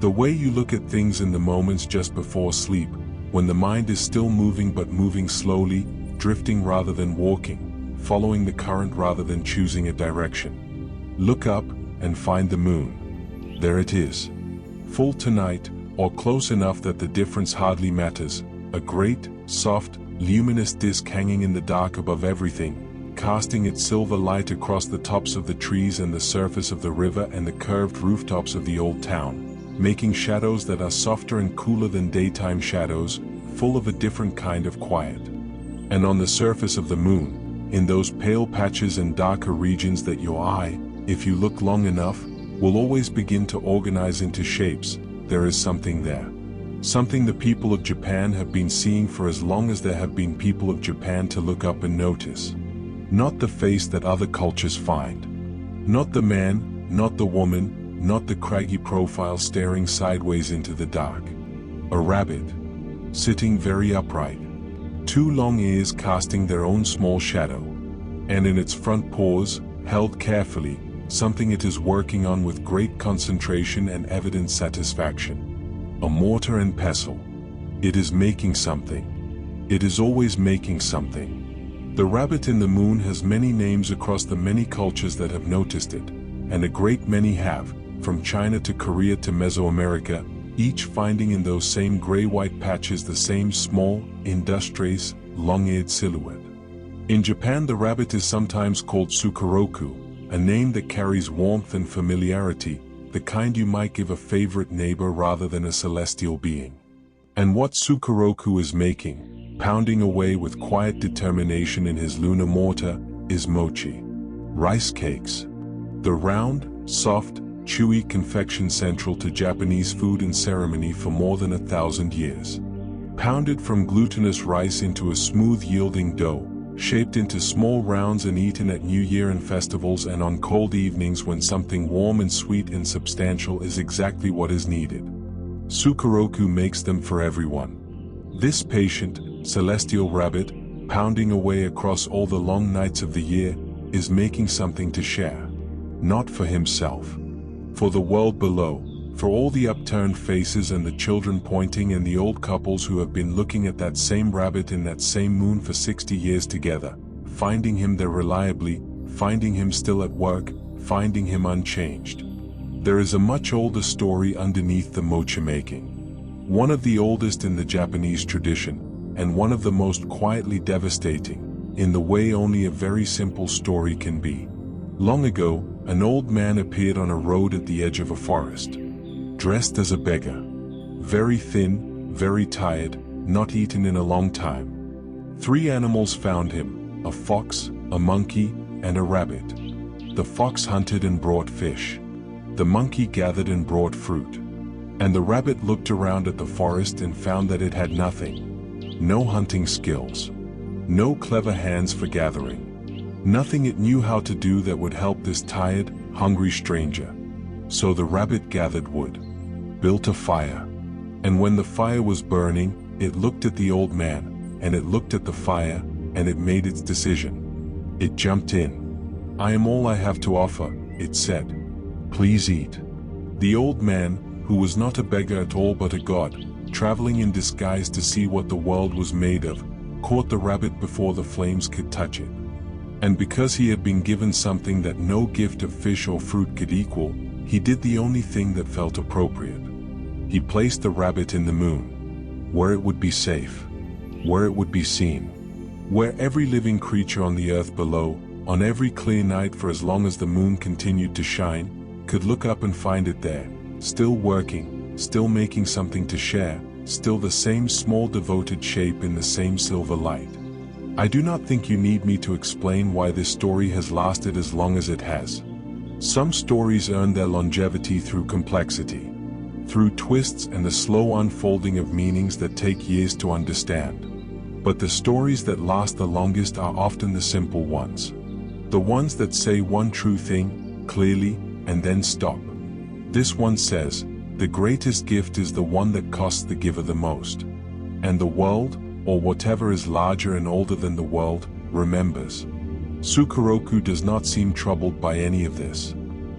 A: The way you look at things in the moments just before sleep, when the mind is still moving but moving slowly, drifting rather than walking, following the current rather than choosing a direction. Look up, and find the moon. There it is. Full tonight, or close enough that the difference hardly matters, a great, soft, luminous disk hanging in the dark above everything, casting its silver light across the tops of the trees and the surface of the river and the curved rooftops of the old town, making shadows that are softer and cooler than daytime shadows, full of a different kind of quiet. And on the surface of the moon, in those pale patches and darker regions that your eye, if you look long enough, will always begin to organize into shapes, there is something there. Something the people of Japan have been seeing for as long as there have been people of Japan to look up and notice. Not the face that other cultures find. Not the man, not the woman, not the craggy profile staring sideways into the dark. A rabbit. Sitting very upright. Two long ears casting their own small shadow. And in its front paws, held carefully, something it is working on with great concentration and evident satisfaction. A mortar and pestle. It is making something. It is always making something. The rabbit in the moon has many names across the many cultures that have noticed it, and a great many have, from China to Korea to Mesoamerica, each finding in those same gray-white patches the same small, industrious, long-eared silhouette. In Japan the rabbit is sometimes called Sukeroku, a name that carries warmth and familiarity, the kind you might give a favorite neighbor rather than a celestial being. And what Sukeroku is making, pounding away with quiet determination in his lunar mortar, is mochi. Rice cakes. The round, soft, chewy confection central to Japanese food and ceremony for more than 1,000 years. Pounded from glutinous rice into a smooth yielding dough, shaped into small rounds and eaten at New Year and festivals and on cold evenings when something warm and sweet and substantial is exactly what is needed. Sukeroku makes them for everyone. This patient, celestial rabbit, pounding away across all the long nights of the year, is making something to share. Not for himself. For the world below, for all the upturned faces and the children pointing and the old couples who have been looking at that same rabbit in that same moon for 60 years together, finding him there reliably, finding him still at work, finding him unchanged. There is a much older story underneath the mochi making. One of the oldest in the Japanese tradition, and one of the most quietly devastating, in the way only a very simple story can be. Long ago, an old man appeared on a road at the edge of a forest, dressed as a beggar. Very thin, very tired, not eaten in a long time. 3 animals found him, a fox, a monkey, and a rabbit. The fox hunted and brought fish. The monkey gathered and brought fruit. And the rabbit looked around at the forest and found that it had nothing. No hunting skills. No clever hands for gathering. Nothing it knew how to do that would help this tired, hungry stranger. So the rabbit gathered wood, built a fire. And when the fire was burning, it looked at the old man, and it looked at the fire, and it made its decision. It jumped in. "I am all I have to offer," it said. "Please eat." The old man, who was not a beggar at all but a god, traveling in disguise to see what the world was made of, caught the rabbit before the flames could touch it. And because he had been given something that no gift of fish or fruit could equal, he did the only thing that felt appropriate. He placed the rabbit in the moon, where it would be safe, where it would be seen, where every living creature on the earth below, on every clear night for as long as the moon continued to shine, could look up and find it there. Still working, still making something to share, still the same small devoted shape in the same silver light. I do not think you need me to explain why this story has lasted as long as it has. Some stories earn their longevity through complexity, through twists and the slow unfolding of meanings that take years to understand. But the stories that last the longest are often the simple ones. The ones that say one true thing, clearly, and then stop. This one says, the greatest gift is the one that costs the giver the most. And the world, or whatever is larger and older than the world, remembers. Sukeroku does not seem troubled by any of this.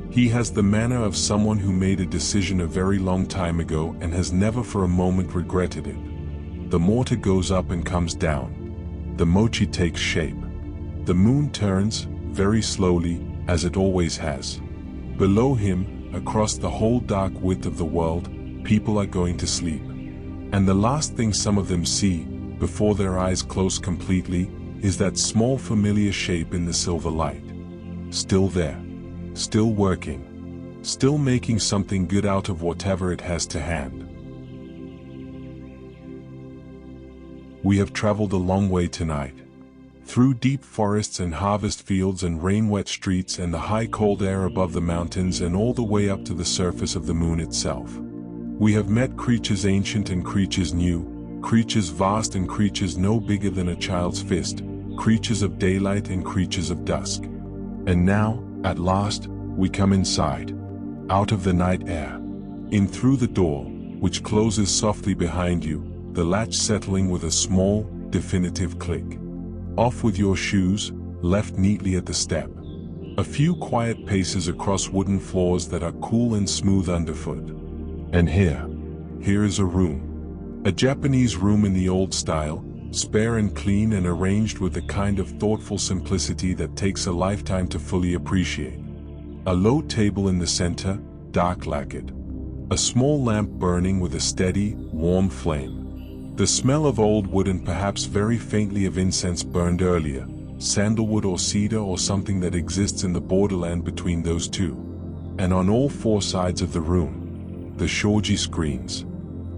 A: He has the manner of someone who made a decision a very long time ago and has never for a moment regretted it. The mortar goes up and comes down. The mochi takes shape. The moon turns, very slowly, as it always has. Below him, across the whole dark width of the world, people are going to sleep. And the last thing some of them see, before their eyes close completely, is that small familiar shape in the silver light. Still there. Still working. Still making something good out of whatever it has to hand. We have traveled a long way tonight. Through deep forests and harvest fields and rain-wet streets and the high cold air above the mountains and all the way up to the surface of the moon itself. We have met creatures ancient and creatures new, creatures vast and creatures no bigger than a child's fist, creatures of daylight and creatures of dusk. And now, at last, we come inside, out of the night air, in through the door, which closes softly behind you, the latch settling with a small, definitive click. Off with your shoes, left neatly at the step. A few quiet paces across wooden floors that are cool and smooth underfoot. And here is a room. A Japanese room in the old style, spare and clean and arranged with the kind of thoughtful simplicity that takes a lifetime to fully appreciate. A low table in the center, dark lacquered. A small lamp burning with a steady, warm flame. The smell of old wood and perhaps very faintly of incense burned earlier, sandalwood or cedar or something that exists in the borderland between those two. And on all 4 sides of the room, the shoji screens.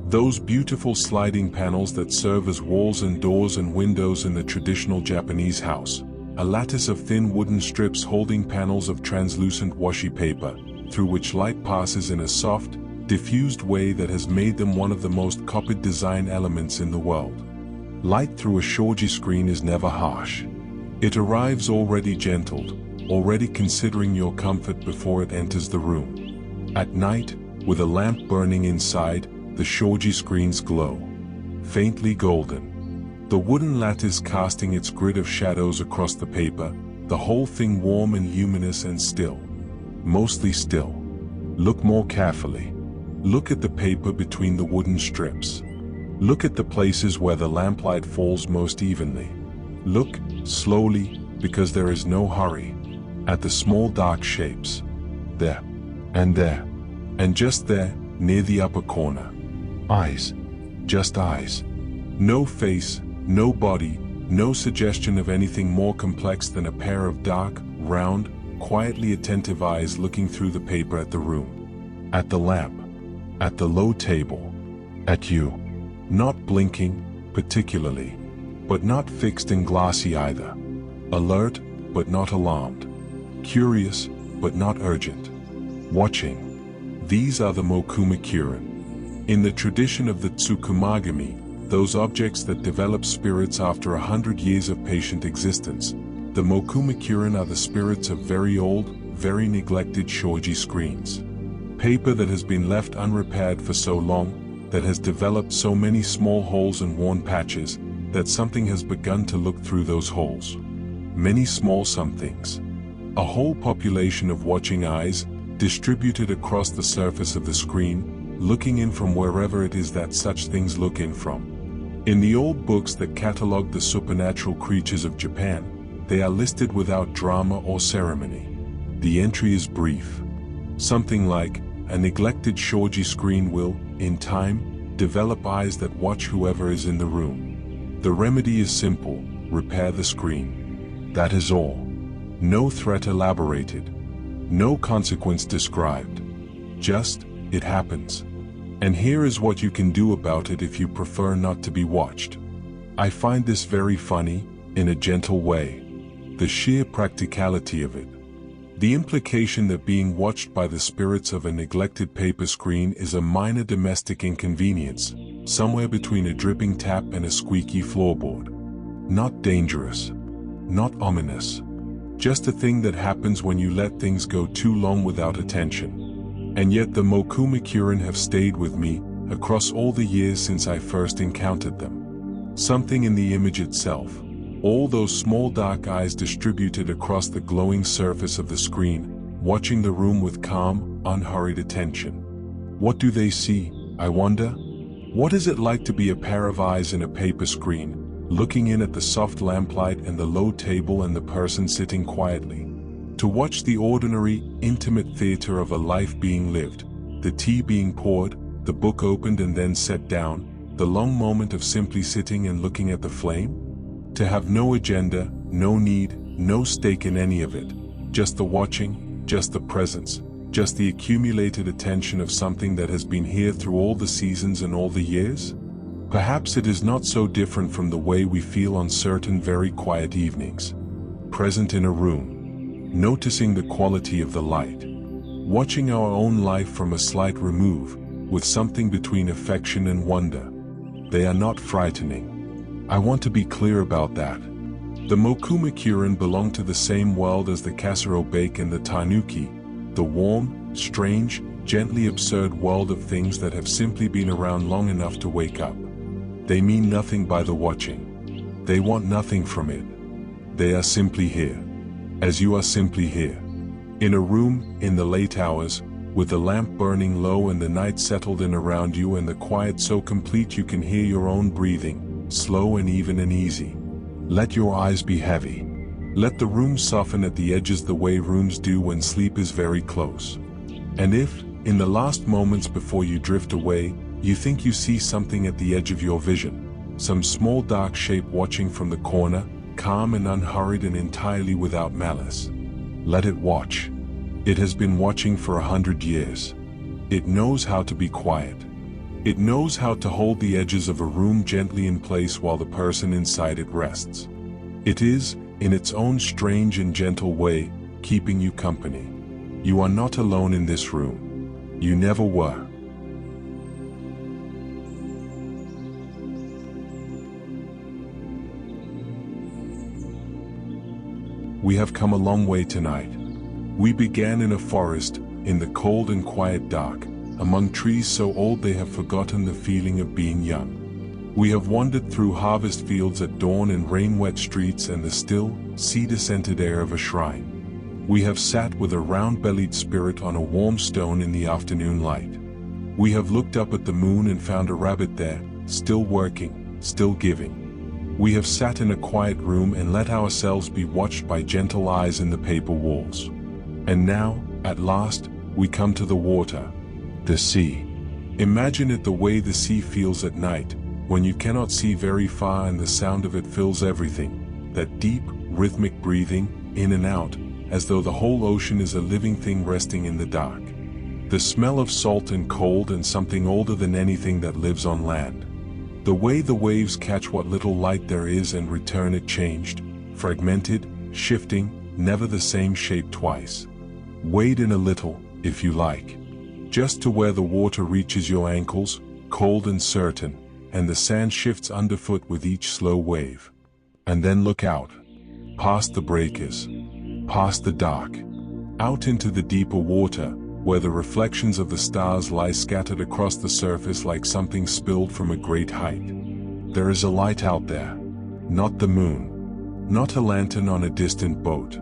A: Those beautiful sliding panels that serve as walls and doors and windows in the traditional Japanese house. A lattice of thin wooden strips holding panels of translucent washi paper, through which light passes in a soft, diffused way that has made them one of the most copied design elements in the world. Light through a shoji screen is never harsh. It arrives already gentled, already considering your comfort before it enters the room. At night, with a lamp burning inside, the shoji screens glow, faintly golden. The wooden lattice casting its grid of shadows across the paper, the whole thing warm and luminous and still. Mostly still. Look more carefully. Look at the paper between the wooden strips. Look at the places where the lamplight falls most evenly. Look, slowly, because there is no hurry. at the small dark shapes. There, and just there, near the upper corner. Eyes. Just eyes. No face, no body, no suggestion of anything more complex than a pair of dark, round, quietly attentive eyes looking through the paper at the room. At the lamp. At the low table. At you. Not blinking, particularly. But not fixed and glassy either. Alert, but not alarmed. Curious, but not urgent. Watching. These are the Mokumokuren. In the tradition of the Tsukumagami, those objects that develop spirits after 100 years of patient existence, the Mokumokuren are the spirits of very old, very neglected shoji screens. Paper that has been left unrepaired for so long, that has developed so many small holes and worn patches, that something has begun to look through those holes. Many small somethings. A whole population of watching eyes, distributed across the surface of the screen, looking in from wherever it is that such things look in from. In the old books that catalog the supernatural creatures of Japan, they are listed without drama or ceremony. The entry is brief. Something like, a neglected shoji screen will, in time, develop eyes that watch whoever is in the room. The remedy is simple: repair the screen. That is all. No threat elaborated. No consequence described. Just, it happens. And here is what you can do about it if you prefer not to be watched. I find this very funny, in a gentle way. The sheer practicality of it. The implication that being watched by the spirits of a neglected paper screen is a minor domestic inconvenience, somewhere between a dripping tap and a squeaky floorboard. Not dangerous. Not ominous. Just a thing that happens when you let things go too long without attention. And yet the Mokumokuren have stayed with me, across all the years since I first encountered them. Something in the image itself. All those small dark eyes distributed across the glowing surface of the screen, watching the room with calm, unhurried attention. What do they see, I wonder? What is it like to be a pair of eyes in a paper screen, looking in at the soft lamplight and the low table and the person sitting quietly? To watch the ordinary, intimate theater of a life being lived, the tea being poured, the book opened and then set down, the long moment of simply sitting and looking at the flame? To have no agenda, no need, no stake in any of it, just the watching, just the presence, just the accumulated attention of something that has been here through all the seasons and all the years? Perhaps it is not so different from the way we feel on certain very quiet evenings. Present in a room, noticing the quality of the light, watching our own life from a slight remove, with something between affection and wonder. They are not frightening. I want to be clear about that. The Mokumokuren belong to the same world as the Kasa-obake and the Tanuki, the warm, strange, gently absurd world of things that have simply been around long enough to wake up. They mean nothing by the watching. They want nothing from it. They are simply here. As you are simply here. In a room, in the late hours, with the lamp burning low and the night settled in around you and the quiet so complete you can hear your own breathing, slow and even and easy. Let your eyes be heavy. Let the room soften at the edges the way rooms do when sleep is very close. And if, in the last moments before you drift away, you think you see something at the edge of your vision, some small dark shape watching from the corner, calm and unhurried and entirely without malice, let it watch. It has been watching for 100 years. It knows how to be quiet. It knows how to hold the edges of a room gently in place while the person inside it rests. It is, in its own strange and gentle way, keeping you company. You are not alone in this room. You never were. We have come a long way tonight. We began in a forest, in the cold and quiet dark, among trees so old they have forgotten the feeling of being young. We have wandered through harvest fields at dawn and rain-wet streets and the still, cedar-scented air of a shrine. We have sat with a round-bellied spirit on a warm stone in the afternoon light. We have looked up at the moon and found a rabbit there, still working, still giving. We have sat in a quiet room and let ourselves be watched by gentle eyes in the paper walls. And now, at last, we come to the water. The sea. Imagine it the way the sea feels at night, when you cannot see very far and the sound of it fills everything. That deep, rhythmic breathing, in and out, as though the whole ocean is a living thing resting in the dark. The smell of salt and cold and something older than anything that lives on land. The way the waves catch what little light there is and return it changed, fragmented, shifting, never the same shape twice. Wade in a little, if you like. Just to where the water reaches your ankles, cold and certain, and the sand shifts underfoot with each slow wave. And then look out. Past the breakers. Past the dark. Out into the deeper water, where the reflections of the stars lie scattered across the surface like something spilled from a great height. There is a light out there. Not the moon. Not a lantern on a distant boat.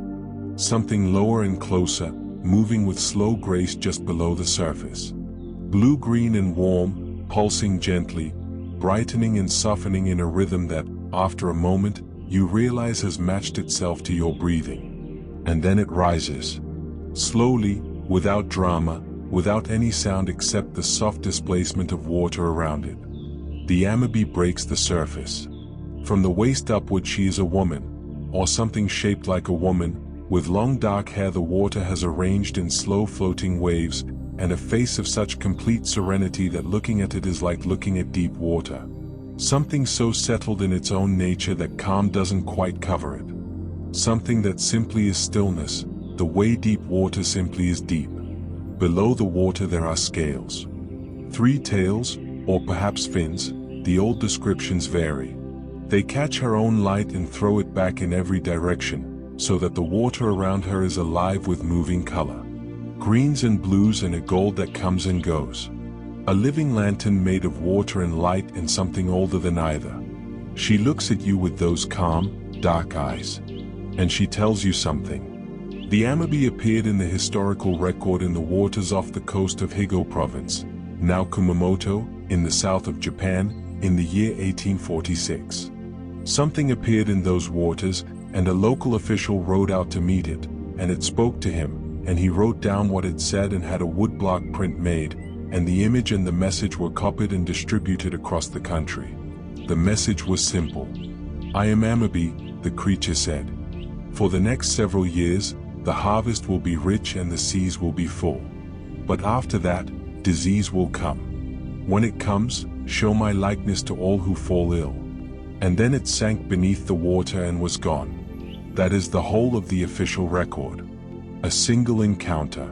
A: Something lower and closer, moving with slow grace just below the surface. Blue-green and warm, pulsing gently, brightening and softening in a rhythm that, after a moment, you realize has matched itself to your breathing. And then it rises. Slowly, without drama, without any sound except the soft displacement of water around it. The Amabie breaks the surface. From the waist upward she is a woman, or something shaped like a woman, with long dark hair the water has arranged in slow floating waves, and a face of such complete serenity that looking at it is like looking at deep water. Something so settled in its own nature that calm doesn't quite cover it. Something that simply is stillness, the way deep water simply is deep. Below the water there are scales. 3 tails, or perhaps fins, the old descriptions vary. They catch her own light and throw it back in every direction, so that the water around her is alive with moving color. Greens and blues and a gold that comes and goes. A living lantern made of water and light and something older than either. She looks at you with those calm, dark eyes. And she tells you something. The Amabie appeared in the historical record in the waters off the coast of Higo province, now Kumamoto, in the south of Japan, in the year 1846. Something appeared in those waters, and a local official rode out to meet it, and it spoke to him, and he wrote down what it said and had a woodblock print made, and the image and the message were copied and distributed across the country. The message was simple. I am Amabie, the creature said. For the next several years, the harvest will be rich and the seas will be full. But after that, disease will come. When it comes, show my likeness to all who fall ill. And then it sank beneath the water and was gone. That is the whole of the official record. A single encounter.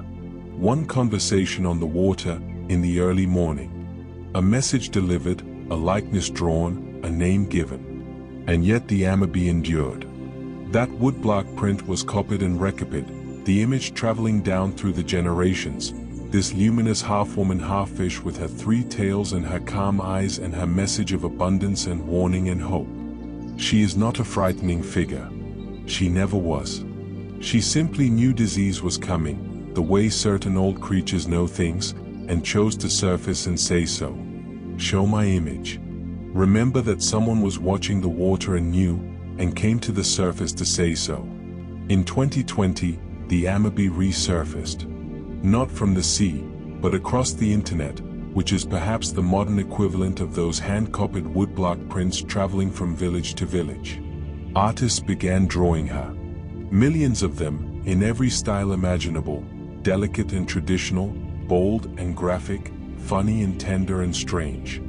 A: One conversation on the water, in the early morning. A message delivered, a likeness drawn, a name given. And yet the Amabie endured. That woodblock print was copied and recopied, the image traveling down through the generations, this luminous half-woman half-fish with her 3 tails and her calm eyes and her message of abundance and warning and hope. She is not a frightening figure. She never was. She simply knew disease was coming, the way certain old creatures know things, and chose to surface and say so. Show my image. Remember that someone was watching the water and knew, and came to the surface to say so. In 2020, the Amabie resurfaced. Not from the sea, but across the internet, which is perhaps the modern equivalent of those hand-copied woodblock prints traveling from village to village. Artists began drawing her. Millions of them, in every style imaginable, delicate and traditional, bold and graphic, funny and tender and strange.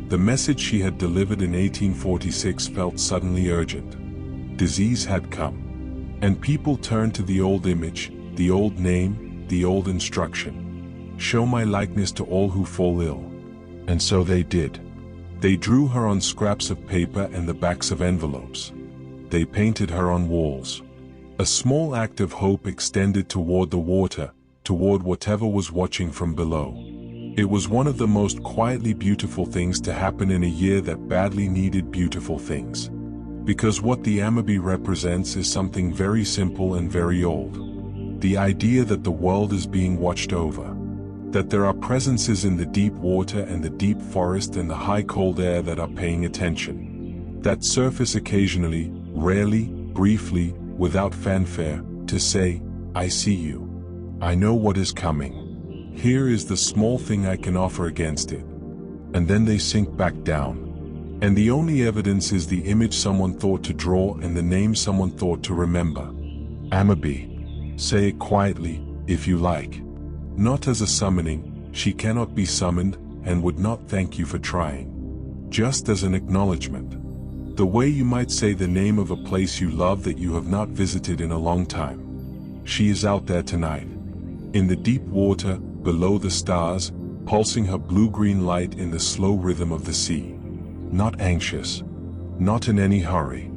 A: The message she had delivered in 1846 felt suddenly urgent. Disease had come. And people turned to the old image, the old name, the old instruction. Show my likeness to all who fall ill. And so they did. They drew her on scraps of paper and the backs of envelopes. They painted her on walls. A small act of hope extended toward the water, toward whatever was watching from below. It was one of the most quietly beautiful things to happen in a year that badly needed beautiful things. Because what the Amabie represents is something very simple and very old. The idea that the world is being watched over. That there are presences in the deep water and the deep forest and the high cold air that are paying attention. that surface occasionally, rarely, briefly, without fanfare, to say, "I see you. I know what is coming. Here is the small thing I can offer against it." And then they sink back down. And the only evidence is the image someone thought to draw and the name someone thought to remember. Amabie. Say it quietly, if you like. Not as a summoning, she cannot be summoned and would not thank you for trying. Just as an acknowledgement. The way you might say the name of a place you love that you have not visited in a long time. She is out there tonight. In the deep water, below the stars, pulsing her blue-green light in the slow rhythm of the sea. Not anxious. Not in any hurry.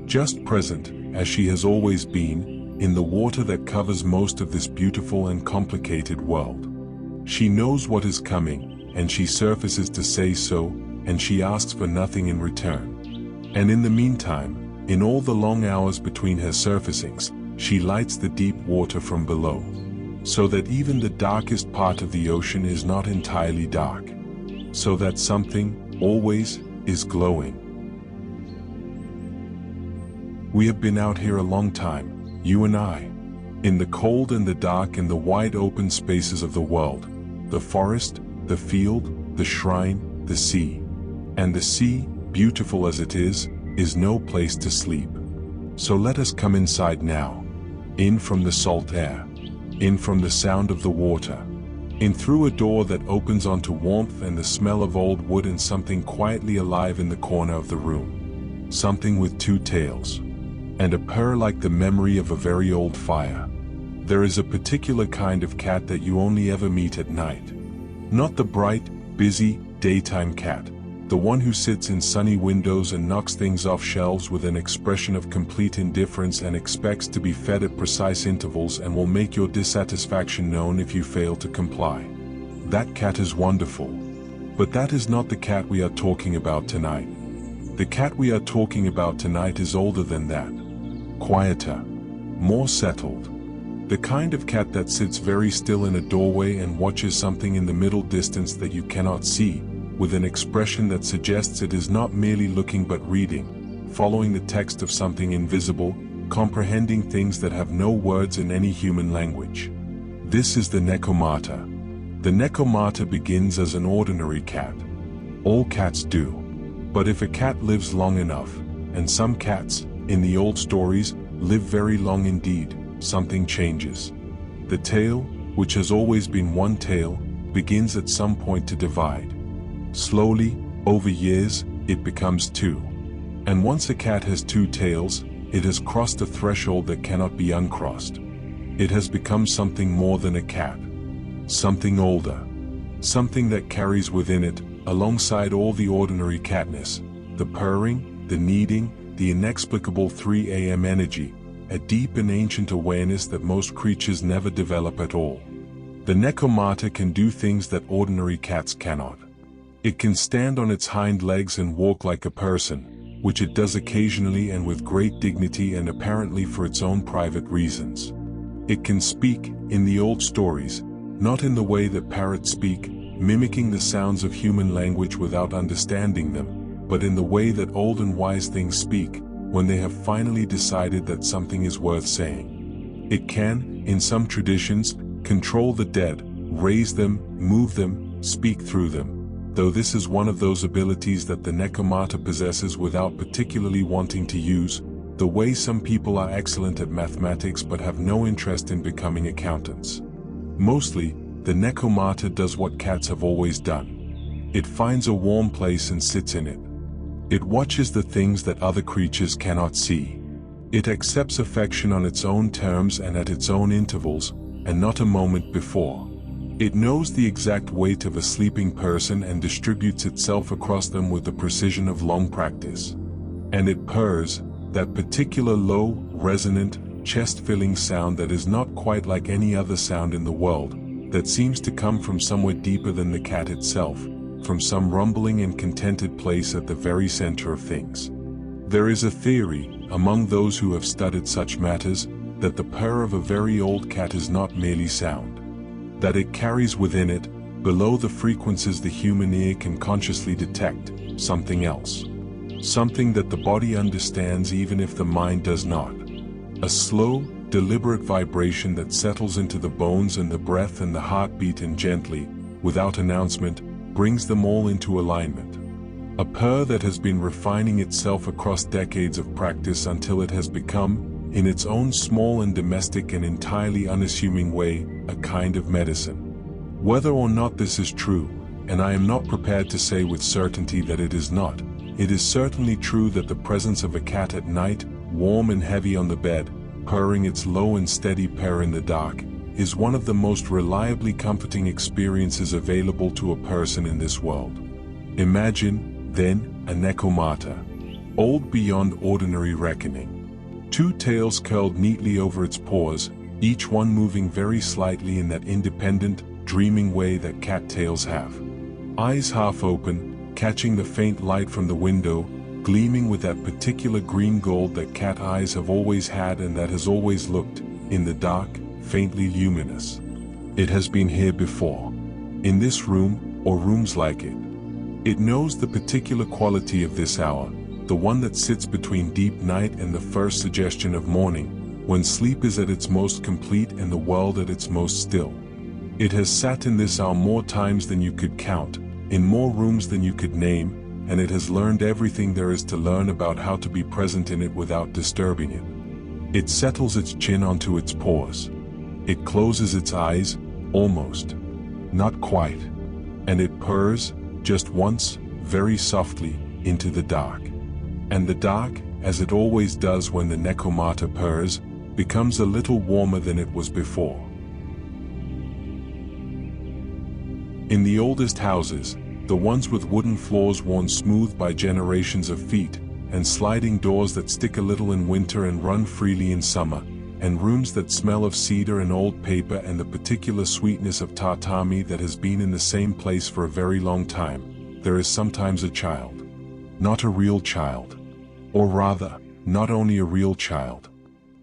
A: Just present, as she has always been, in the water that covers most of this beautiful and complicated world. She knows what is coming, and she surfaces to say so, and she asks for nothing in return. And in the meantime, in all the long hours between her surfacings, she lights the deep water from below. So that even the darkest part of the ocean is not entirely dark. So that something, always, is glowing. We have been out here a long time, you and I. In the cold and the dark and the wide open spaces of the world. The forest, the field, the shrine, the sea. And the sea, beautiful as it is no place to sleep. So let us come inside now. In from the salt air. In from the sound of the water. In through a door that opens onto warmth and the smell of old wood and something quietly alive in the corner of the room. Something with two tails. And a purr like the memory of a very old fire. There is a particular kind of cat that you only ever meet at night. Not the bright, busy, daytime cat. The one who sits in sunny windows and knocks things off shelves with an expression of complete indifference and expects to be fed at precise intervals and will make your dissatisfaction known if you fail to comply. That cat is wonderful. But that is not the cat we are talking about tonight. The cat we are talking about tonight is older than that. Quieter. More settled. The kind of cat that sits very still in a doorway and watches something in the middle distance that you cannot see, with an expression that suggests it is not merely looking but reading, following the text of something invisible, comprehending things that have no words in any human language. This is the Nekomata. The Nekomata begins as an ordinary cat. All cats do. But if a cat lives long enough, and some cats, in the old stories, live very long indeed, something changes. The tail, which has always been one tail, begins at some point to divide. Slowly, over years, it becomes two. And once a cat has two tails, it has crossed a threshold that cannot be uncrossed. It has become something more than a cat. Something older. Something that carries within it, alongside all the ordinary catness, the purring, the kneading, the inexplicable 3 a.m. energy, a deep and ancient awareness that most creatures never develop at all. The Nekomata can do things that ordinary cats cannot. It can stand on its hind legs and walk like a person, which it does occasionally and with great dignity and apparently for its own private reasons. It can speak, in the old stories, not in the way that parrots speak, mimicking the sounds of human language without understanding them, but in the way that old and wise things speak, when they have finally decided that something is worth saying. It can, in some traditions, control the dead, raise them, move them, speak through them. Though this is one of those abilities that the Nekomata possesses without particularly wanting to use, the way some people are excellent at mathematics but have no interest in becoming accountants. Mostly, the Nekomata does what cats have always done. It finds a warm place and sits in it. It watches the things that other creatures cannot see. It accepts affection on its own terms and at its own intervals, and not a moment before. It knows the exact weight of a sleeping person and distributes itself across them with the precision of long practice. And it purrs, that particular low, resonant, chest-filling sound that is not quite like any other sound in the world, that seems to come from somewhere deeper than the cat itself, from some rumbling and contented place at the very center of things. There is a theory, among those who have studied such matters, that the purr of a very old cat is not merely sound. That it carries within it, below the frequencies the human ear can consciously detect, something else. something that the body understands even if the mind does not. A slow, deliberate vibration that settles into the bones and the breath and the heartbeat and gently, without announcement, brings them all into alignment. A purr that has been refining itself across decades of practice until it has become, in its own small and domestic and entirely unassuming way, a kind of medicine. Whether or not this is true, and I am not prepared to say with certainty that it is not, it is certainly true that the presence of a cat at night, warm and heavy on the bed, purring its low and steady purr in the dark, is one of the most reliably comforting experiences available to a person in this world. Imagine, then, a Nekomata, old beyond ordinary reckoning. Two tails curled neatly over its paws, each one moving very slightly in that independent, dreaming way that cat tails have. Eyes half open, catching the faint light from the window, gleaming with that particular green gold that cat eyes have always had and that has always looked, in the dark, faintly luminous. It has been here before. In this room, or rooms like it. It knows the particular quality of this hour, the one that sits between deep night and the first suggestion of morning, when sleep is at its most complete and the world at its most still. It has sat in this hour more times than you could count, in more rooms than you could name, and it has learned everything there is to learn about how to be present in it without disturbing it. It settles its chin onto its paws. It closes its eyes, almost. Not quite. And it purrs, just once, very softly, into the dark. And the dark, as it always does when the Nekomata purrs, becomes a little warmer than it was before. In the oldest houses, the ones with wooden floors worn smooth by generations of feet, and sliding doors that stick a little in winter and run freely in summer, and rooms that smell of cedar and old paper and the particular sweetness of tatami that has been in the same place for a very long time, there is sometimes a child. Not a real child. Or rather, not only a real child.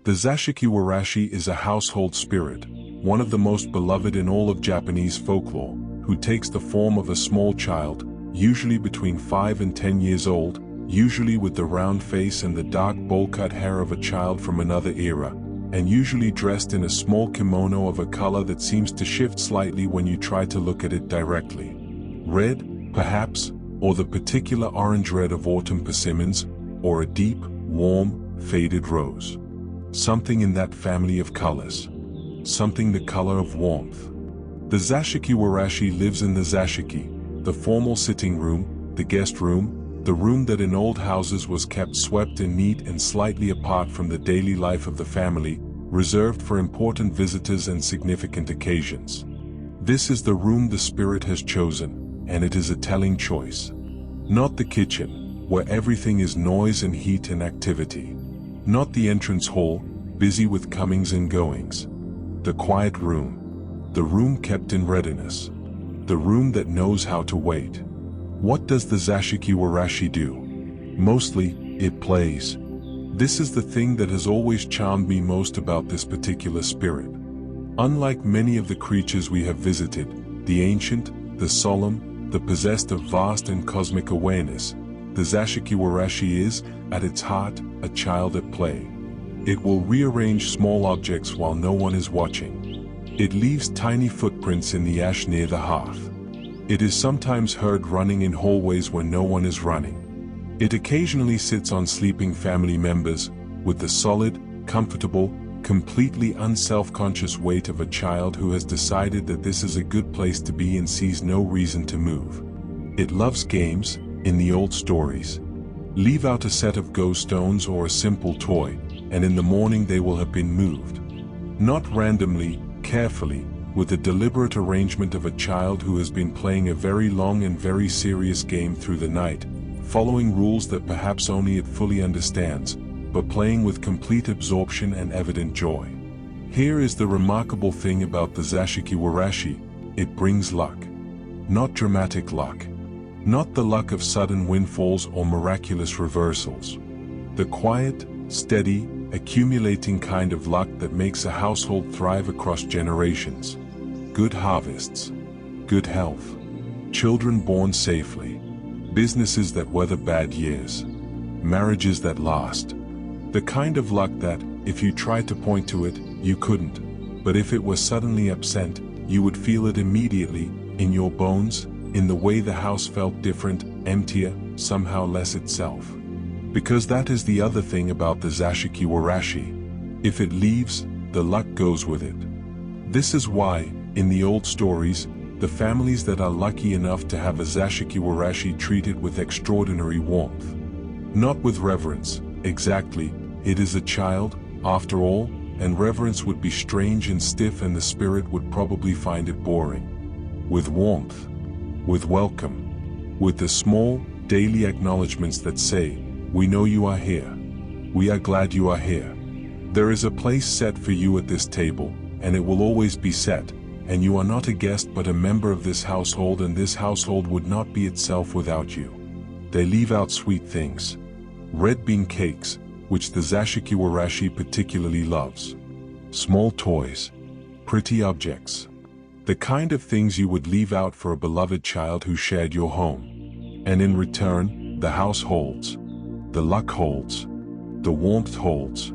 A: The Zashiki-Warashi is a household spirit, one of the most beloved in all of Japanese folklore, who takes the form of a small child, usually between 5 and 10 years old, usually with the round face and the dark bowl-cut hair of a child from another era, and usually dressed in a small kimono of a color that seems to shift slightly when you try to look at it directly. Red, perhaps, or the particular orange-red of autumn persimmons, or a deep, warm, faded rose. Something in that family of colors. Something the color of warmth. The Zashiki-Warashi lives in the zashiki, the formal sitting room, the guest room, the room that in old houses was kept swept and neat and slightly apart from the daily life of the family, reserved for important visitors and significant occasions. This is the room the spirit has chosen, and it is a telling choice. Not the kitchen, where everything is noise and heat and activity. Not the entrance hall, busy with comings and goings. The quiet room. The room kept in readiness. The room that knows how to wait. What does the Zashiki-Warashi do? Mostly, it plays. This is the thing that has always charmed me most about this particular spirit. Unlike many of the creatures we have visited, the ancient, the solemn, the possessed of vast and cosmic awareness, the Zashiki-Warashi is, at its heart, a child at play. It will rearrange small objects while no one is watching. It leaves tiny footprints in the ash near the hearth. It is sometimes heard running in hallways when no one is running. It occasionally sits on sleeping family members, with the solid, comfortable, completely unself-conscious weight of a child who has decided that this is a good place to be and sees no reason to move. It loves games, in the old stories. Leave out a set of go stones or a simple toy, and in the morning they will have been moved. Not randomly, carefully, with a deliberate arrangement of a child who has been playing a very long and very serious game through the night, following rules that perhaps only it fully understands, but playing with complete absorption and evident joy. Here is the remarkable thing about the Zashiki-Warashi: it brings luck. Not dramatic luck. Not the luck of sudden windfalls or miraculous reversals. The quiet, steady, accumulating kind of luck that makes a household thrive across generations. Good harvests. Good health. Children born safely. Businesses that weather bad years. marriages that last. The kind of luck that, if you tried to point to it, you couldn't. But if it was suddenly absent, you would feel it immediately, in your bones, in the way the house felt different, emptier, somehow less itself. Because that is the other thing about the Zashiki-Warashi. If it leaves, the luck goes with it. This is why, in the old stories, the families that are lucky enough to have a Zashiki-Warashi treated with extraordinary warmth. Not with reverence, exactly, it is a child, after all, and reverence would be strange and stiff and the spirit would probably find it boring. With warmth, with welcome, with the small, daily acknowledgments that say, "We know you are here. We are glad you are here. There is a place set for you at this table, and it will always be set, and you are not a guest but a member of this household, and this household would not be itself without you." They leave out sweet things. Red bean cakes, which the Zashiki-Warashi particularly loves. Small toys. Pretty objects. The kind of things you would leave out for a beloved child who shared your home. And in return, the house holds. The luck holds. The warmth holds.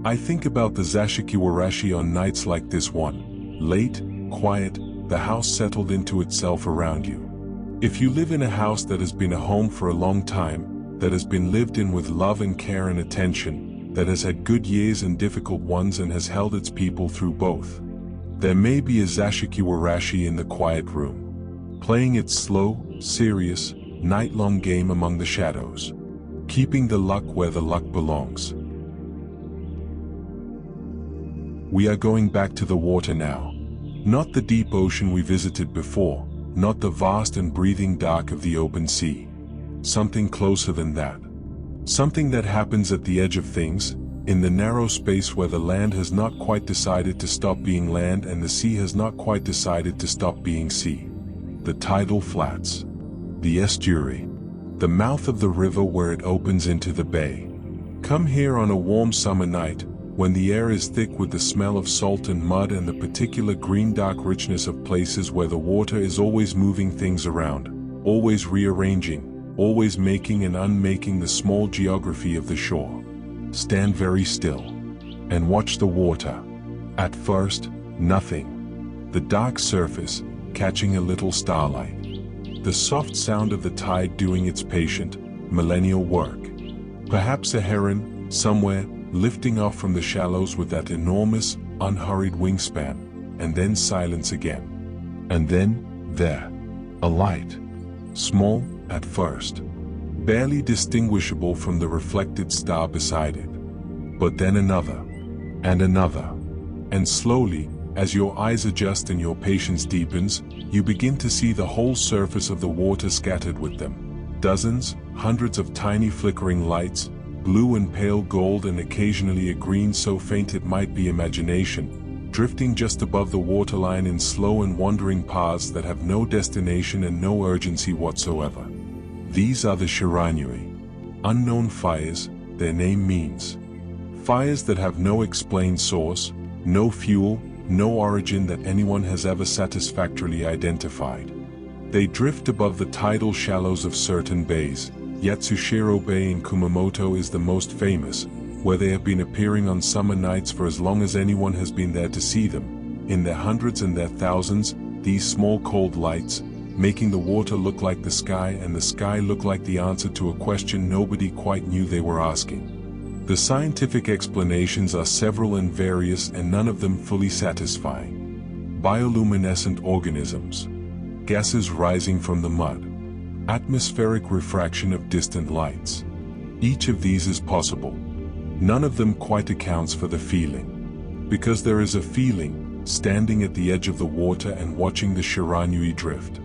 A: I think about the Zashiki-Warashi on nights like this one. Late, quiet, the house settled into itself around you. If you live in a house that has been a home for a long time, that has been lived in with love and care and attention, that has had good years and difficult ones and has held its people through both, there may be a Zashiki-Warashi in the quiet room, playing its slow, serious, night-long game among the shadows, keeping the luck where the luck belongs. We are going back to the water now. Not the deep ocean we visited before, not the vast and breathing dark of the open sea. Something closer than that. Something that happens at the edge of things, in the narrow space where the land has not quite decided to stop being land and the sea has not quite decided to stop being sea. The tidal flats. The estuary. The mouth of the river where it opens into the bay. Come here on a warm summer night, when the air is thick with the smell of salt and mud and the particular green-dark richness of places where the water is always moving things around, always rearranging, always making and unmaking the small geography of the shore. Stand very still and watch the water. At first, nothing. The dark surface, catching a little starlight. The soft sound of the tide doing its patient, millennial work. Perhaps a heron, somewhere, lifting off from the shallows with that enormous, unhurried wingspan, and then silence again. And then, there, a light. Small, at first. Barely distinguishable from the reflected star beside it. But then another. And another. And slowly, as your eyes adjust and your patience deepens, you begin to see the whole surface of the water scattered with them. Dozens, hundreds of tiny flickering lights, blue and pale gold and occasionally a green so faint it might be imagination, drifting just above the waterline in slow and wandering paths that have no destination and no urgency whatsoever. These are the Shiranui. Unknown fires, their name means. Fires that have no explained source, no fuel, no origin that anyone has ever satisfactorily identified. They drift above the tidal shallows of certain bays. Yatsushiro Bay in Kumamoto is the most famous, where they have been appearing on summer nights for as long as anyone has been there to see them. In their hundreds and their thousands, these small cold lights, making the water look like the sky and the sky look like the answer to a question nobody quite knew they were asking. The scientific explanations are several and various and none of them fully satisfying. Bioluminescent organisms. Gases rising from the mud. Atmospheric refraction of distant lights. Each of these is possible. None of them quite accounts for the feeling. Because there is a feeling, standing at the edge of the water and watching the Shiranui drift.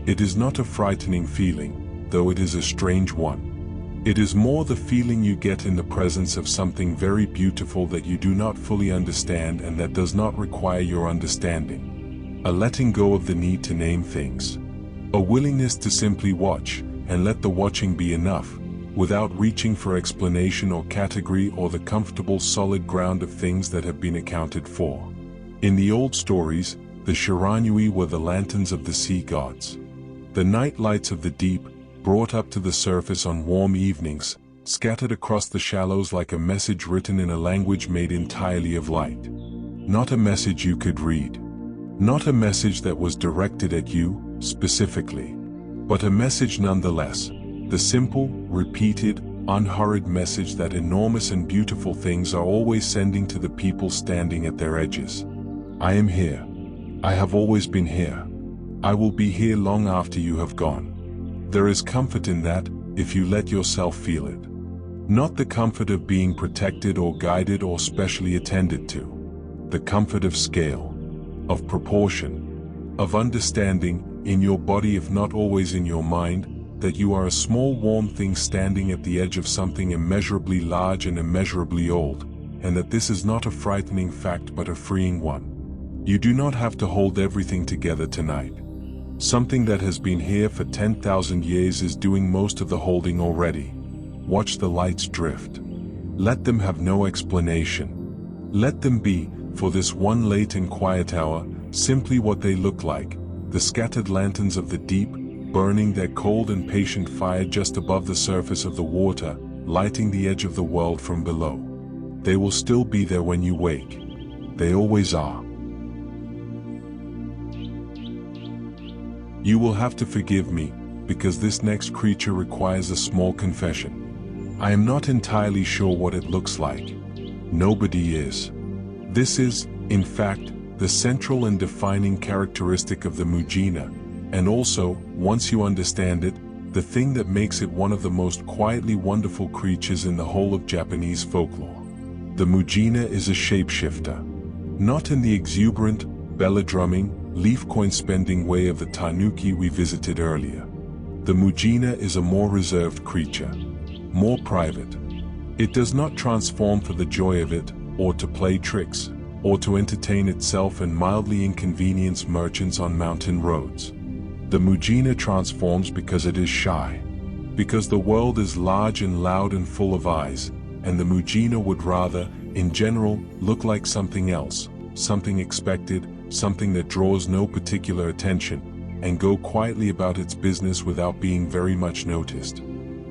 A: It is not a frightening feeling, though it is a strange one. It is more the feeling you get in the presence of something very beautiful that you do not fully understand and that does not require your understanding. A letting go of the need to name things. A willingness to simply watch, and let the watching be enough, without reaching for explanation or category or the comfortable solid ground of things that have been accounted for. In the old stories, the Shiranui were the lanterns of the sea gods. The night lights of the deep, brought up to the surface on warm evenings, scattered across the shallows like a message written in a language made entirely of light. Not a message you could read. Not a message that was directed at you, specifically. But a message nonetheless. The simple, repeated, unhurried message that enormous and beautiful things are always sending to the people standing at their edges. I am here. I have always been here. I will be here long after you have gone. There is comfort in that, if you let yourself feel it. Not the comfort of being protected or guided or specially attended to. The comfort of scale, of proportion, of understanding, in your body if not always in your mind, that you are a small warm thing standing at the edge of something immeasurably large and immeasurably old, and that this is not a frightening fact but a freeing one. You do not have to hold everything together tonight. Something that has been here for 10,000 years is doing most of the holding already. Watch the lights drift. Let them have no explanation. Let them be, for this one late and quiet hour, simply what they look like, the scattered lanterns of the deep, burning their cold and patient fire just above the surface of the water, lighting the edge of the world from below. They will still be there when you wake. They always are. You will have to forgive me, because this next creature requires a small confession. I am not entirely sure what it looks like. Nobody is. This is, in fact, the central and defining characteristic of the Mujina, and also, once you understand it, the thing that makes it one of the most quietly wonderful creatures in the whole of Japanese folklore. The Mujina is a shapeshifter. Not in the exuberant, bella-drumming, leaf-coin-spending way of the Tanuki we visited earlier. The Mujina is a more reserved creature. More private. It does not transform for the joy of it, or to play tricks, or to entertain itself and mildly inconvenience merchants on mountain roads. The Mujina transforms because it is shy. Because the world is large and loud and full of eyes, and the Mujina would rather, in general, look like something else, something expected, something that draws no particular attention, and go quietly about its business without being very much noticed.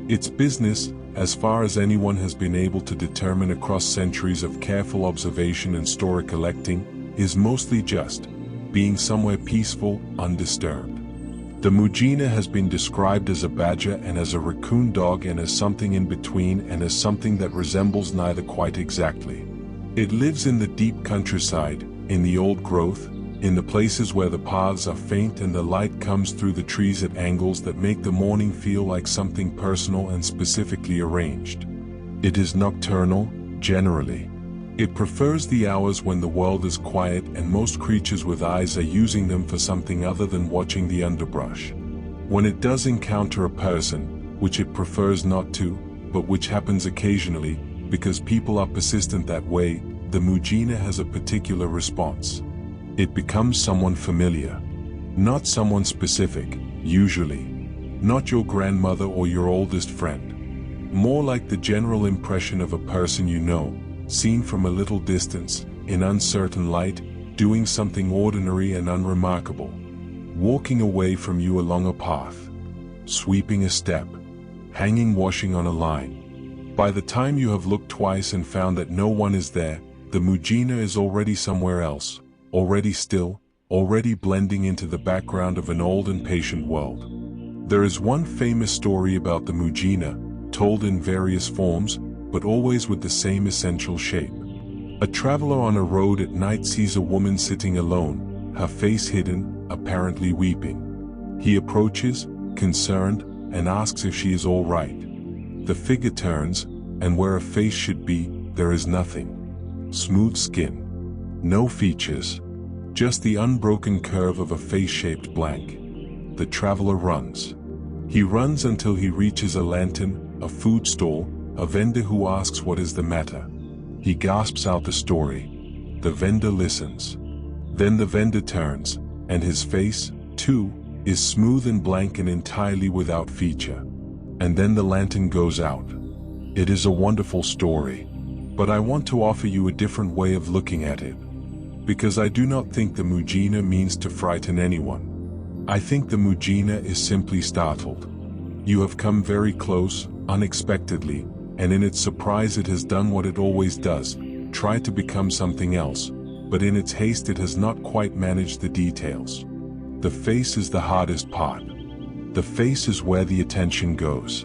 A: Its business, as far as anyone has been able to determine across centuries of careful observation and story collecting, is mostly just being somewhere peaceful, undisturbed. The Mujina has been described as a badger and as a raccoon dog and as something in between and as something that resembles neither quite exactly. It lives in the deep countryside, in the old growth, in the places where the paths are faint and the light comes through the trees at angles that make the morning feel like something personal and specifically arranged. It is nocturnal, generally. It prefers the hours when the world is quiet and most creatures with eyes are using them for something other than watching the underbrush. When it does encounter a person, which it prefers not to, but which happens occasionally, because people are persistent that way, the Mujina has a particular response. It becomes someone familiar. Not someone specific, usually. Not your grandmother or your oldest friend. More like the general impression of a person you know, seen from a little distance, in uncertain light, doing something ordinary and unremarkable. Walking away from you along a path. Sweeping a step. Hanging washing on a line. By the time you have looked twice and found that no one is there, the Mujina is already somewhere else. Already still, already blending into the background of an old and patient world. There is one famous story about the Mujina, told in various forms, but always with the same essential shape. A traveler on a road at night sees a woman sitting alone, her face hidden, apparently weeping. He approaches, concerned, and asks if she is all right. The figure turns, and where a face should be, there is nothing. Smooth skin. No features. Just the unbroken curve of a face-shaped blank. The traveler runs. He runs until he reaches a lantern, a food stall, a vendor who asks what is the matter. He gasps out the story. The vendor listens. Then the vendor turns, and his face, too, is smooth and blank and entirely without feature. And then the lantern goes out. It is a wonderful story. But I want to offer you a different way of looking at it. Because I do not think the Mujina means to frighten anyone. I think the Mujina is simply startled. You have come very close, unexpectedly, and in its surprise it has done what it always does, try to become something else, but in its haste it has not quite managed the details. The face is the hardest part. The face is where the attention goes.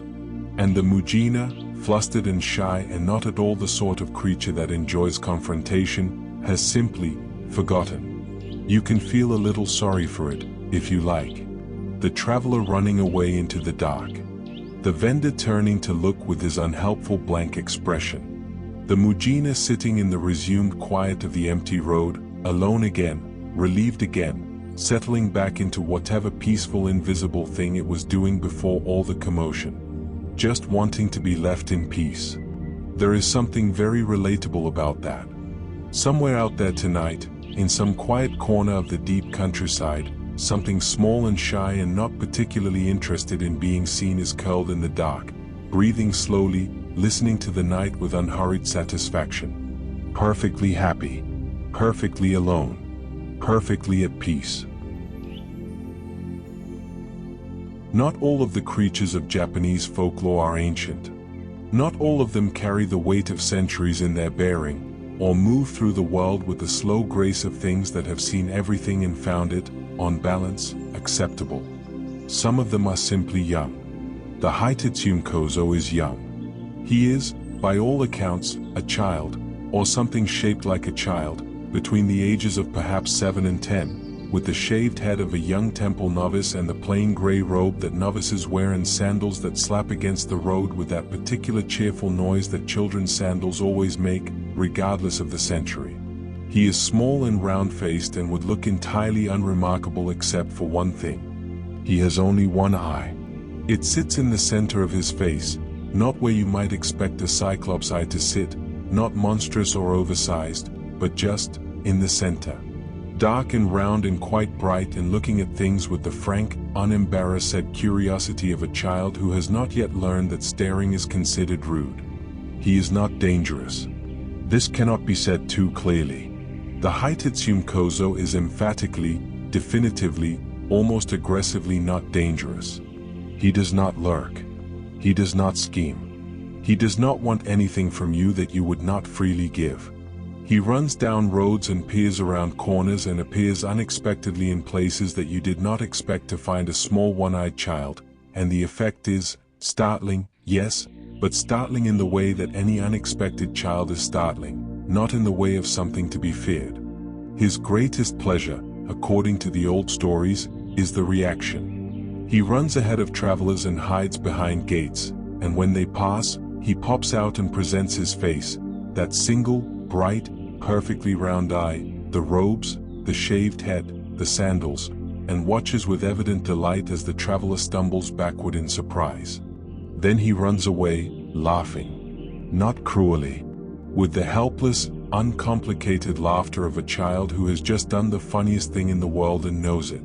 A: And the Mujina, flustered and shy and not at all the sort of creature that enjoys confrontation, has simply forgotten. You can feel a little sorry for it, if you like. The traveler running away into the dark. The vendor turning to look with his unhelpful blank expression. The Mujina sitting in the resumed quiet of the empty road, alone again, relieved again, settling back into whatever peaceful invisible thing it was doing before all the commotion. Just wanting to be left in peace. There is something very relatable about that. Somewhere out there tonight, in some quiet corner of the deep countryside, something small and shy and not particularly interested in being seen is curled in the dark, breathing slowly, listening to the night with unhurried satisfaction. Perfectly happy. Perfectly alone. Perfectly at peace. Not all of the creatures of Japanese folklore are ancient. Not all of them carry the weight of centuries in their bearing, or move through the world with the slow grace of things that have seen everything and found it, on balance, acceptable. Some of them are simply young. The Hitotsume-Kozō is young. He is, by all accounts, a child, or something shaped like a child, between the ages of perhaps 7 and 10, with the shaved head of a young temple novice and the plain gray robe that novices wear and sandals that slap against the road with that particular cheerful noise that children's sandals always make, regardless of the century. He is small and round-faced and would look entirely unremarkable except for one thing. He has only one eye. It sits in the center of his face, not where you might expect a cyclops eye to sit, not monstrous or oversized, but just in the center. Dark and round and quite bright and looking at things with the frank, unembarrassed curiosity of a child who has not yet learned that staring is considered rude. He is not dangerous. This cannot be said too clearly. The Hitotsume-Kozō is emphatically, definitively, almost aggressively not dangerous. He does not lurk. He does not scheme. He does not want anything from you that you would not freely give. He runs down roads and peers around corners and appears unexpectedly in places that you did not expect to find a small one-eyed child, and the effect is startling, yes, but startling in the way that any unexpected child is startling, not in the way of something to be feared. His greatest pleasure, according to the old stories, is the reaction. He runs ahead of travelers and hides behind gates, and when they pass, he pops out and presents his face, that single, bright, perfectly round eye, the robes, the shaved head, the sandals, and watches with evident delight as the traveler stumbles backward in surprise. Then he runs away, laughing. Not cruelly. With the helpless, uncomplicated laughter of a child who has just done the funniest thing in the world and knows it.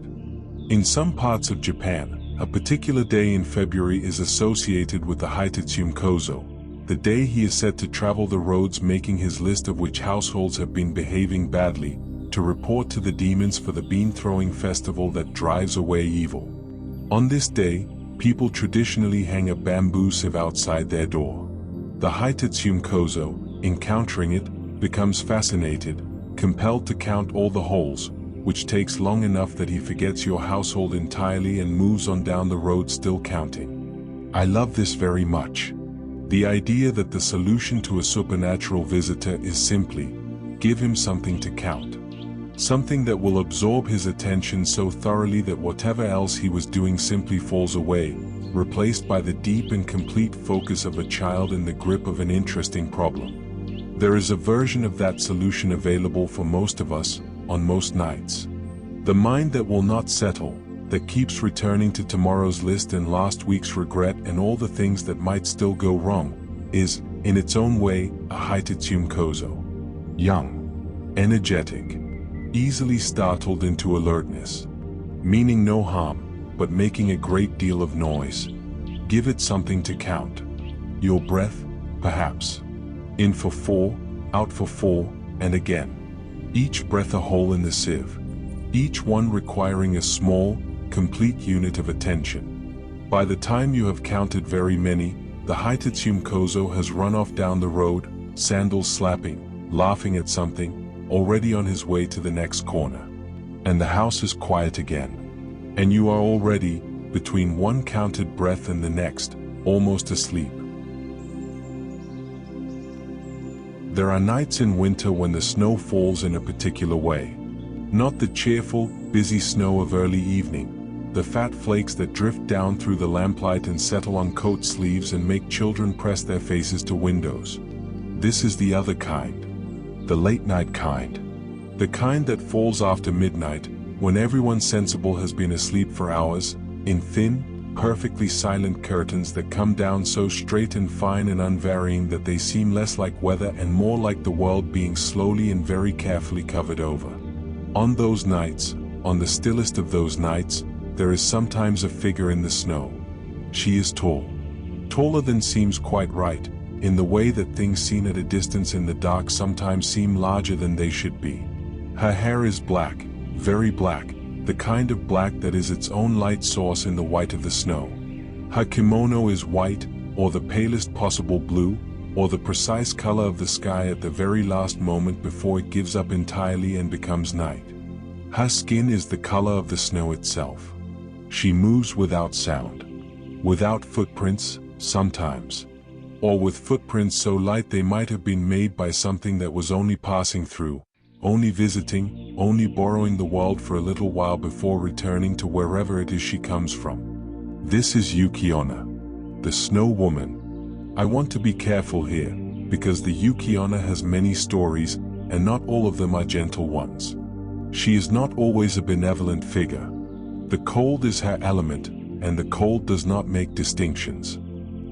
A: In some parts of Japan, a particular day in February is associated with the Hitotsume-Kozō, the day he is said to travel the roads making his list of which households have been behaving badly, to report to the demons for the bean-throwing festival that drives away evil. On this day, people traditionally hang a bamboo sieve outside their door. The Hitotsume-Kozō, encountering it, becomes fascinated, compelled to count all the holes, which takes long enough that he forgets your household entirely and moves on down the road still counting. I love this very much. The idea that the solution to a supernatural visitor is simply, give him something to count. Something that will absorb his attention so thoroughly that whatever else he was doing simply falls away, replaced by the deep and complete focus of a child in the grip of an interesting problem. There is a version of that solution available for most of us, on most nights. The mind that will not settle, that keeps returning to tomorrow's list and last week's regret and all the things that might still go wrong, is, in its own way, a Hitotsume-Kozō. Young, energetic, easily startled into alertness. Meaning no harm, but making a great deal of noise. Give it something to count. Your breath, perhaps. In for 4, out for 4, and again. Each breath a hole in the sieve. Each one requiring a small, complete unit of attention. By the time you have counted very many, the Hitotsume-Kozō has run off down the road, sandals slapping, laughing at something, already on his way to the next corner. And the house is quiet again. And you are already, between one counted breath and the next, almost asleep. There are nights in winter when the snow falls in a particular way. Not the cheerful, busy snow of early evening, the fat flakes that drift down through the lamplight and settle on coat sleeves and make children press their faces to windows. This is the other kind. The late night kind. The kind that falls after midnight, when everyone sensible has been asleep for hours, in thin, perfectly silent curtains that come down so straight and fine and unvarying that they seem less like weather and more like the world being slowly and very carefully covered over. On those nights, on the stillest of those nights, there is sometimes a figure in the snow. She is tall. Taller than seems quite right, in the way that things seen at a distance in the dark sometimes seem larger than they should be. Her hair is black, very black, the kind of black that is its own light source in the white of the snow. Her kimono is white, or the palest possible blue, or the precise color of the sky at the very last moment before it gives up entirely and becomes night. Her skin is the color of the snow itself. She moves without sound. Without footprints, sometimes. Or with footprints so light they might have been made by something that was only passing through, only visiting, only borrowing the world for a little while before returning to wherever it is she comes from. This is Yuki-Onna, the snow woman. I want to be careful here, because the Yuki-Onna has many stories, and not all of them are gentle ones. She is not always a benevolent figure. The cold is her element, and the cold does not make distinctions.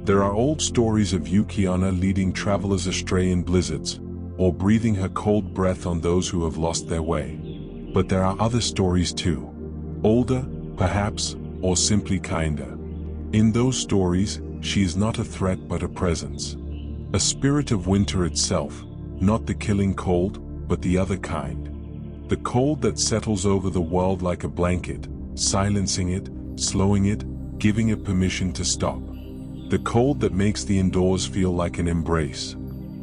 A: There are old stories of Yuki-Onna leading travelers astray in blizzards, or breathing her cold breath on those who have lost their way. But there are other stories too. Older, perhaps, or simply kinder. In those stories, she is not a threat but a presence. A spirit of winter itself, not the killing cold, but the other kind. The cold that settles over the world like a blanket, silencing it, slowing it, giving it permission to stop. The cold that makes the indoors feel like an embrace.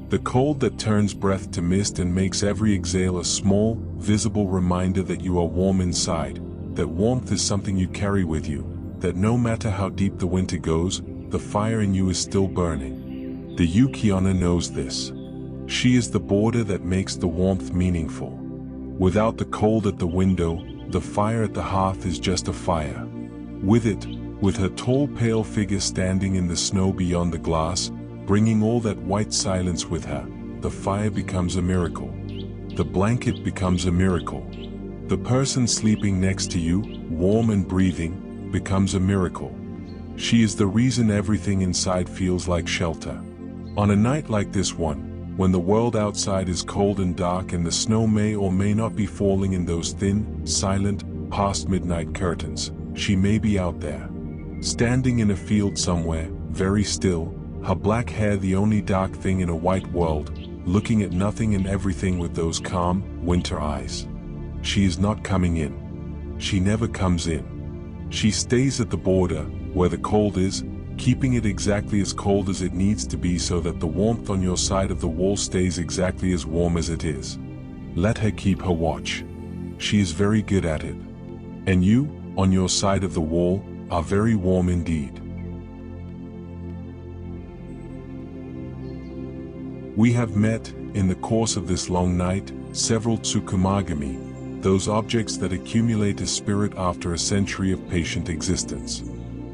A: The cold that turns breath to mist and makes every exhale a small, visible reminder that you are warm inside, that warmth is something you carry with you, that no matter how deep the winter goes, the fire in you is still burning. The Yuki-Onna knows this. She is the border that makes the warmth meaningful. Without the cold at the window, the fire at the hearth is just a fire. With it, with her tall pale figure standing in the snow beyond the glass, bringing all that white silence with her, the fire becomes a miracle. The blanket becomes a miracle. The person sleeping next to you, warm and breathing, becomes a miracle. She is the reason everything inside feels like shelter. On a night like this one, when the world outside is cold and dark and the snow may or may not be falling in those thin, silent, past midnight curtains, she may be out there. Standing in a field somewhere, very still, her black hair the only dark thing in a white world, looking at nothing and everything with those calm, winter eyes. She is not coming in. She never comes in. She stays at the border, where the cold is, keeping it exactly as cold as it needs to be so that the warmth on your side of the wall stays exactly as warm as it is. Let her keep her watch. She is very good at it. And you, on your side of the wall, are very warm indeed. We have met, in the course of this long night, several Tsukumagami, those objects that accumulate a spirit after a century of patient existence.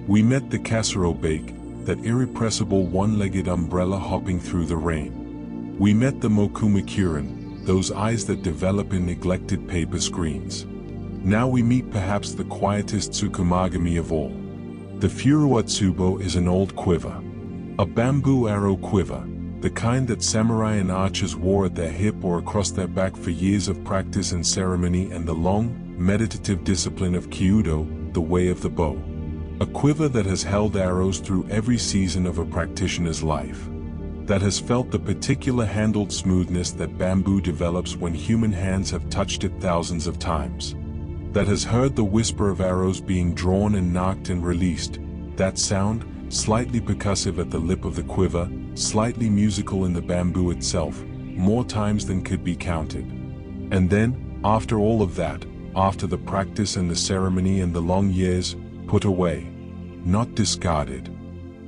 A: We met the Kasa-obake, that irrepressible one-legged umbrella hopping through the rain. We met the Mokumokuren, those eyes that develop in neglected paper screens. Now we meet perhaps the quietest Tsukumagami of all. The Furu-Utsubo is an old quiver. A bamboo arrow quiver, the kind that samurai and archers wore at their hip or across their back for years of practice and ceremony and the long, meditative discipline of Kyudo, the way of the bow. A quiver that has held arrows through every season of a practitioner's life. That has felt the particular handled smoothness that bamboo develops when human hands have touched it thousands of times. That has heard the whisper of arrows being drawn and knocked and released, that sound, slightly percussive at the lip of the quiver, slightly musical in the bamboo itself, more times than could be counted. And then, after all of that, after the practice and the ceremony and the long years, put away. Not discarded.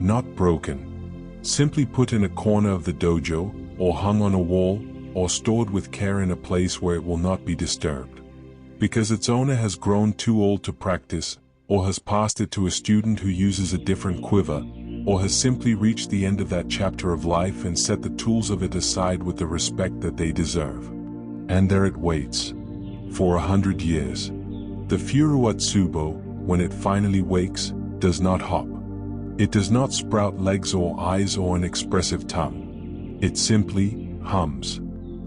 A: Not broken. Simply put in a corner of the dojo, or hung on a wall, or stored with care in a place where it will not be disturbed. Because its owner has grown too old to practice, or has passed it to a student who uses a different quiver, or has simply reached the end of that chapter of life and set the tools of it aside with the respect that they deserve. And there it waits. For 100 years. The Furu-Utsubo, when it finally wakes, does not hop. It does not sprout legs or eyes or an expressive tongue. It simply hums.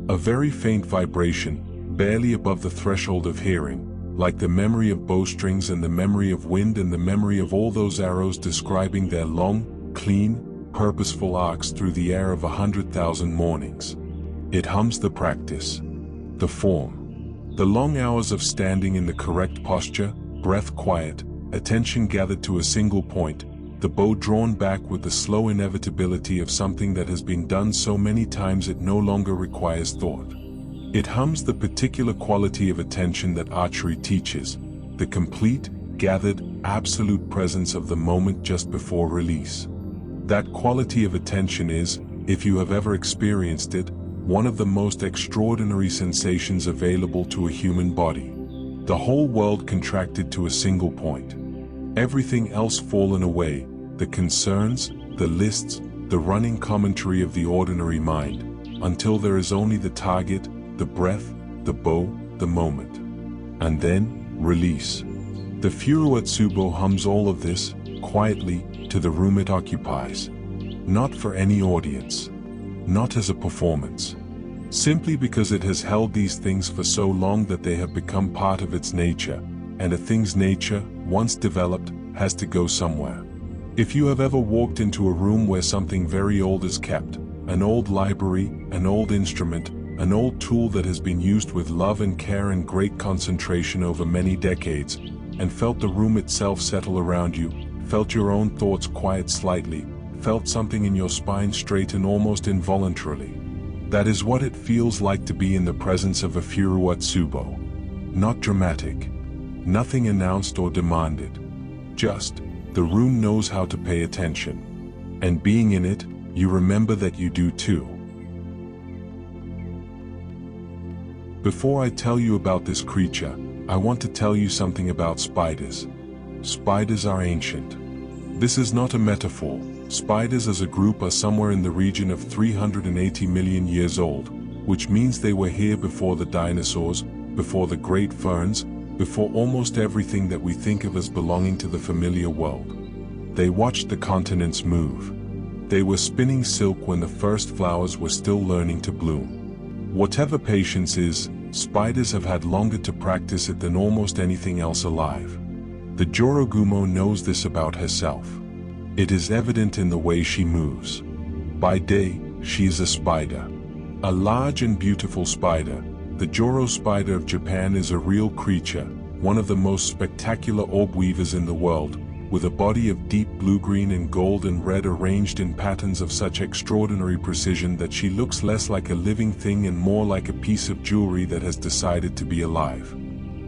A: A very faint vibration, barely above the threshold of hearing, like the memory of bowstrings and the memory of wind and the memory of all those arrows describing their long, clean, purposeful arcs through the air of 100,000 mornings. It hums the practice. The form. The long hours of standing in the correct posture, breath quiet, attention gathered to a single point, the bow drawn back with the slow inevitability of something that has been done so many times it no longer requires thought. It hums the particular quality of attention that archery teaches, the complete, gathered, absolute presence of the moment just before release. That quality of attention is, if you have ever experienced it, one of the most extraordinary sensations available to a human body. The whole world contracted to a single point. Everything else fallen away, the concerns, the lists, the running commentary of the ordinary mind, until there is only the target, the breath, the bow, the moment. And then, release. The Furu-Utsubo hums all of this, quietly, to the room it occupies. Not for any audience. Not as a performance. Simply because it has held these things for so long that they have become part of its nature, and a thing's nature, once developed, has to go somewhere. If you have ever walked into a room where something very old is kept, an old library, an old instrument, an old tool that has been used with love and care and great concentration over many decades, and felt the room itself settle around you, felt your own thoughts quiet slightly, felt something in your spine straighten almost involuntarily. That is what it feels like to be in the presence of a Furu-Utsubo. Not dramatic. Nothing announced or demanded. Just, the room knows how to pay attention. And being in it, you remember that you do too. Before I tell you about this creature, I want to tell you something about spiders. Spiders are ancient. This is not a metaphor. Spiders as a group are somewhere in the region of 380 million years old, which means they were here before the dinosaurs, before the great ferns, before almost everything that we think of as belonging to the familiar world. They watched the continents move. They were spinning silk when the first flowers were still learning to bloom. Whatever patience is, spiders have had longer to practice it than almost anything else alive. The Jorō-Gumo knows this about herself. It is evident in the way she moves. By day, she is a spider. A large and beautiful spider. The Jorō spider of Japan is a real creature, one of the most spectacular orb weavers in the world, with a body of deep blue-green and gold and red arranged in patterns of such extraordinary precision that she looks less like a living thing and more like a piece of jewelry that has decided to be alive.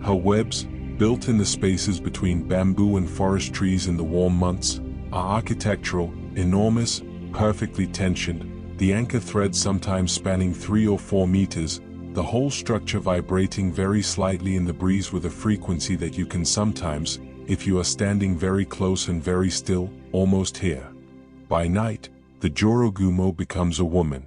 A: Her webs, built in the spaces between bamboo and forest trees in the warm months, are architectural, enormous, perfectly tensioned, the anchor threads sometimes spanning 3 or 4 meters, the whole structure vibrating very slightly in the breeze with a frequency that you can sometimes, if you are standing very close and very still, almost hear. By night, the Jorō-Gumo becomes a woman.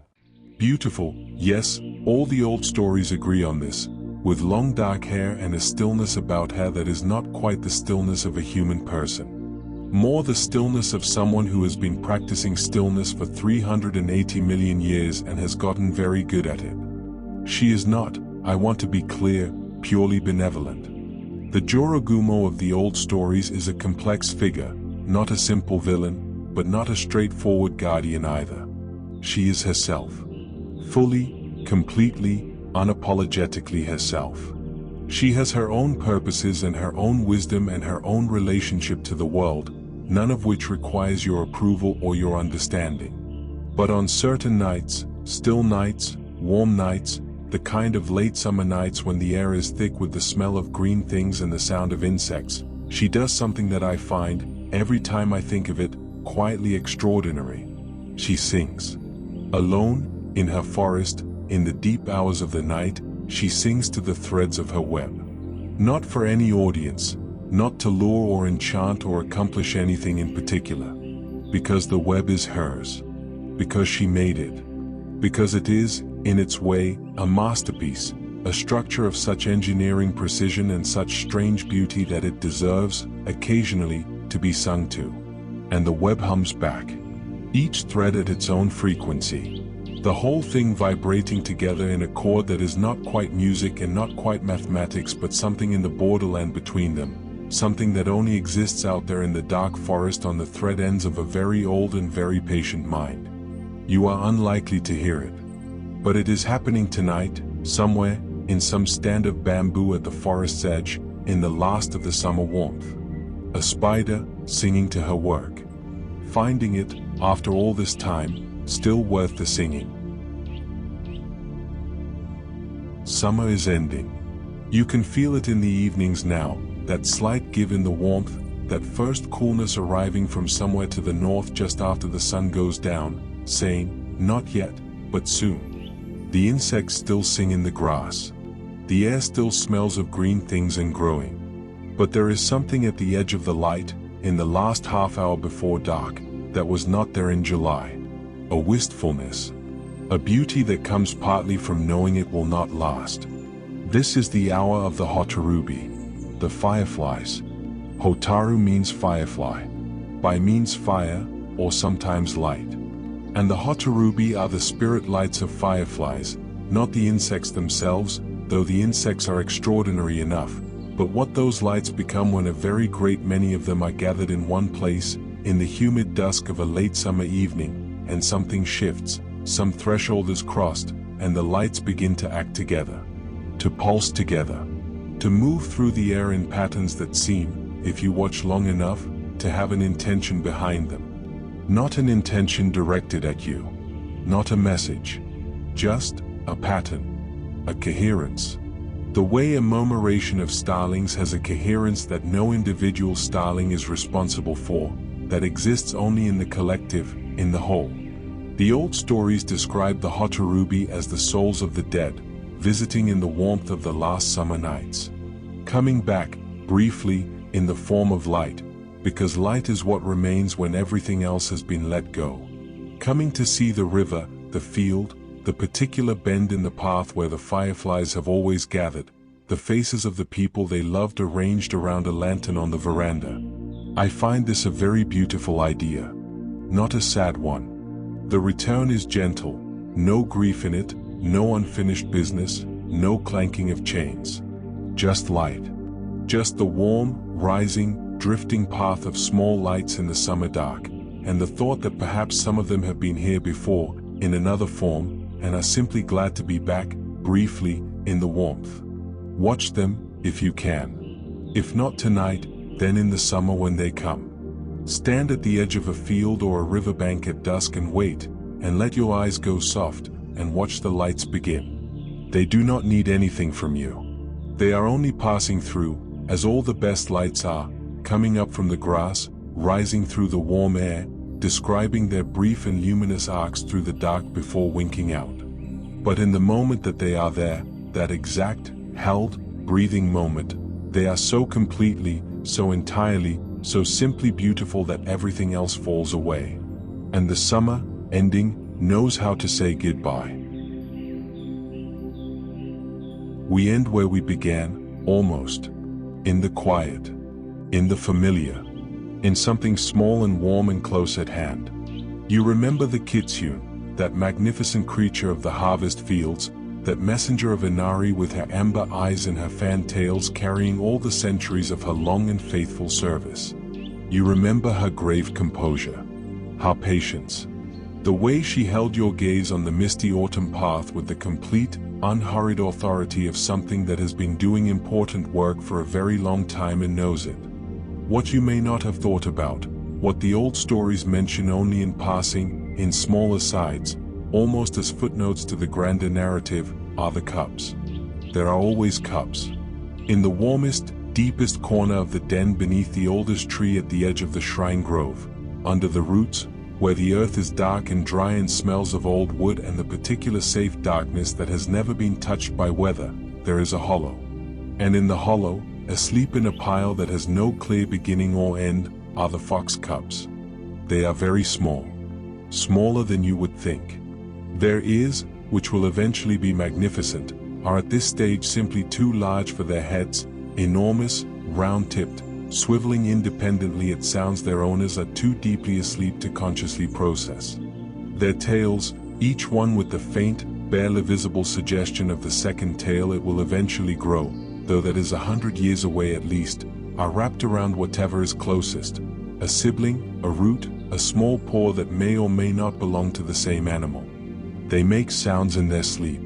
A: Beautiful, yes, all the old stories agree on this, with long dark hair and a stillness about her that is not quite the stillness of a human person. More the stillness of someone who has been practicing stillness for 380 million years and has gotten very good at it. She is not, I want to be clear, purely benevolent. The Jorō-Gumo of the old stories is a complex figure, not a simple villain, but not a straightforward guardian either. She is herself. Fully, completely, unapologetically herself. She has her own purposes and her own wisdom and her own relationship to the world, none of which requires your approval or your understanding. But on certain nights, still nights, warm nights, the kind of late summer nights when the air is thick with the smell of green things and the sound of insects, she does something that I find, every time I think of it, quietly extraordinary. She sings. Alone, in her forest, in the deep hours of the night, she sings to the threads of her web. Not for any audience, not to lure or enchant or accomplish anything in particular. Because the web is hers. Because she made it. Because it is, in its way, a masterpiece, a structure of such engineering precision and such strange beauty that it deserves, occasionally, to be sung to. And the web hums back. Each thread at its own frequency. The whole thing vibrating together in a chord that is not quite music and not quite mathematics but something in the borderland between them, something that only exists out there in the dark forest on the thread ends of a very old and very patient mind. You are unlikely to hear it. But it is happening tonight, somewhere, in some stand of bamboo at the forest's edge, in the last of the summer warmth. A spider, singing to her work. Finding it, after all this time, still worth the singing. Summer is ending. You can feel it in the evenings now, that slight give in the warmth, that first coolness arriving from somewhere to the north just after the sun goes down, saying, not yet, but soon. The insects still sing in the grass. The air still smells of green things and growing. But there is something at the edge of the light, in the last half hour before dark, that was not there in July. A wistfulness. A beauty that comes partly from knowing it will not last. This is the hour of the Hotarubi, the fireflies. Hotaru means firefly. Bai means fire, or sometimes light. And the Hotarubi are the spirit lights of fireflies, not the insects themselves, though the insects are extraordinary enough, but what those lights become when a very great many of them are gathered in one place, in the humid dusk of a late summer evening, and something shifts, some threshold is crossed, and the lights begin to act together. To pulse together. To move through the air in patterns that seem, if you watch long enough, to have an intention behind them. Not an intention directed at you. Not a message. Just a pattern. A coherence. The way a murmuration of starlings has a coherence that no individual starling is responsible for, that exists only in the collective, in the whole. The old stories describe the Hotarubi as the souls of the dead, visiting in the warmth of the last summer nights. Coming back, briefly, in the form of light, because light is what remains when everything else has been let go. Coming to see the river, the field, the particular bend in the path where the fireflies have always gathered, the faces of the people they loved arranged around a lantern on the veranda. I find this a very beautiful idea. Not a sad one. The return is gentle, no grief in it, no unfinished business, no clanking of chains. Just light. Just the warm, rising, drifting path of small lights in the summer dark, and the thought that perhaps some of them have been here before, in another form, and are simply glad to be back, briefly, in the warmth. Watch them, if you can. If not tonight, then in the summer when they come. Stand at the edge of a field or a riverbank at dusk and wait, and let your eyes go soft, and watch the lights begin. They do not need anything from you. They are only passing through, as all the best lights are, coming up from the grass, rising through the warm air, describing their brief and luminous arcs through the dark before winking out. But in the moment that they are there, that exact, held, breathing moment, they are so completely, so entirely, so simply beautiful that everything else falls away. And the summer, ending, knows how to say goodbye. We end where we began, almost. In the quiet. In the familiar. In something small and warm and close at hand. You remember the Kitsune, that magnificent creature of the harvest fields, that messenger of Inari with her amber eyes and her fan tails carrying all the centuries of her long and faithful service. You remember her grave composure, her patience, the way she held your gaze on the misty autumn path with the complete, unhurried authority of something that has been doing important work for a very long time and knows it. What you may not have thought about, What the old stories mention only in passing, in small asides, almost as footnotes to the grander narrative, are the cups. There are always cups. In the warmest, deepest corner of the den beneath the oldest tree at the edge of the shrine grove, under the roots, where the earth is dark and dry and smells of old wood and the particular safe darkness that has never been touched by weather, there is a hollow. And in the hollow, asleep in a pile that has no clear beginning or end, are the fox cups. They are very small. Smaller than you would think. Their ears, which will eventually be magnificent, are at this stage simply too large for their heads, enormous, round-tipped, swiveling independently at sounds their owners are too deeply asleep to consciously process. Their tails, each one with the faint, barely visible suggestion of the second tail it will eventually grow, though that is 100 years away at least, are wrapped around whatever is closest, a sibling, a root, a small paw that may or may not belong to the same animal. They make sounds in their sleep.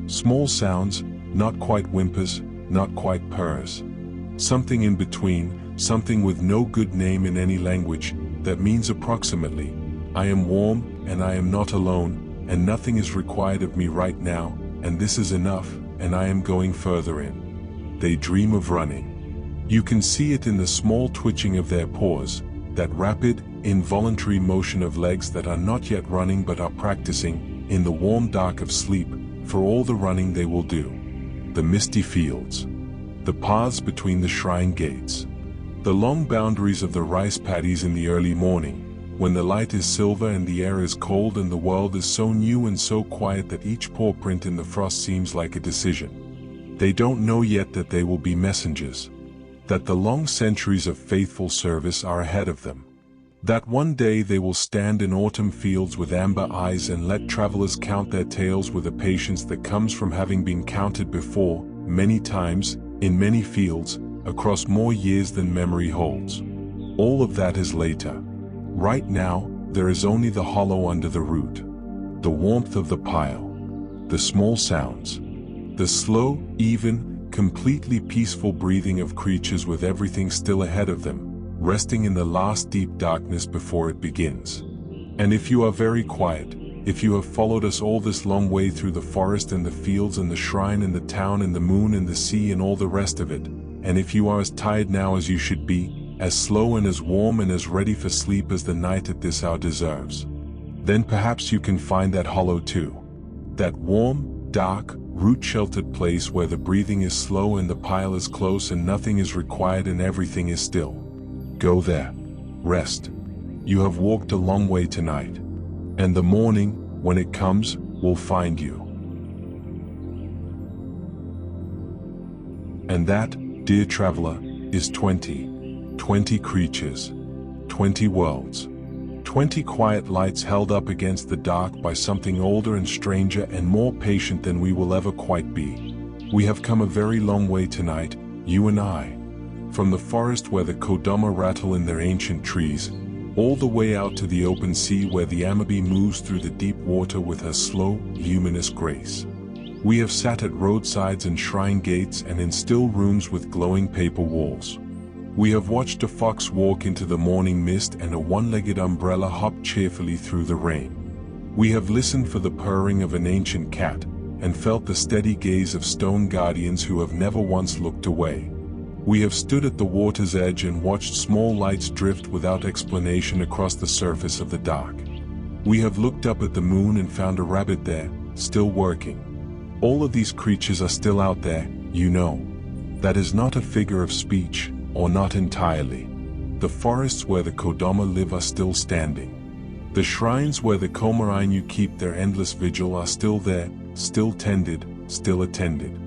A: Small sounds, not quite whimpers, not quite purrs. Something in between, something with no good name in any language, that means approximately, I am warm, and I am not alone, and nothing is required of me right now, and this is enough, and I am going further in. They dream of running. You can see it in the small twitching of their paws, that rapid, involuntary motion of legs that are not yet running but are practicing, in the warm dark of sleep, for all the running they will do. The misty fields. The paths between the shrine gates. The long boundaries of the rice paddies in the early morning, when the light is silver and the air is cold and the world is so new and so quiet that each paw print in the frost seems like a decision. They don't know yet that they will be messengers. That the long centuries of faithful service are ahead of them. That one day they will stand in autumn fields with amber eyes and let travelers count their tails with a patience that comes from having been counted before, many times, in many fields, across more years than memory holds. All of that is later. Right now, there is only the hollow under the root. The warmth of the pile. The small sounds. The slow, even, completely peaceful breathing of creatures with everything still ahead of them, resting in the last deep darkness before it begins. And if you are very quiet, if you have followed us all this long way through the forest and the fields and the shrine and the town and the moon and the sea and all the rest of it, and if you are as tired now as you should be, as slow and as warm and as ready for sleep as the night at this hour deserves, then perhaps you can find that hollow too. That warm, dark, root-sheltered place where the breathing is slow and the pile is close and nothing is required and everything is still. Go there. Rest. You have walked a long way tonight. And the morning, when it comes, will find you. And that, dear traveler, is 20 creatures, 20 worlds. 20 quiet lights held up against the dark by something older and stranger and more patient than we will ever quite be. We have come a very long way tonight, you and I. From the forest where the Kodama rattle in their ancient trees, all the way out to the open sea where the Amabie moves through the deep water with her slow, luminous grace. We have sat at roadsides and shrine gates and in still rooms with glowing paper walls. We have watched a fox walk into the morning mist and a one-legged umbrella hop cheerfully through the rain. We have listened for the purring of an ancient cat, and felt the steady gaze of stone guardians who have never once looked away. We have stood at the water's edge and watched small lights drift without explanation across the surface of the dark. We have looked up at the moon and found a rabbit there, still working. All of these creatures are still out there, you know. That is not a figure of speech, or not entirely. The forests where the Kodama live are still standing. The shrines where the Koma-inu keep their endless vigil are still there, still tended, still attended.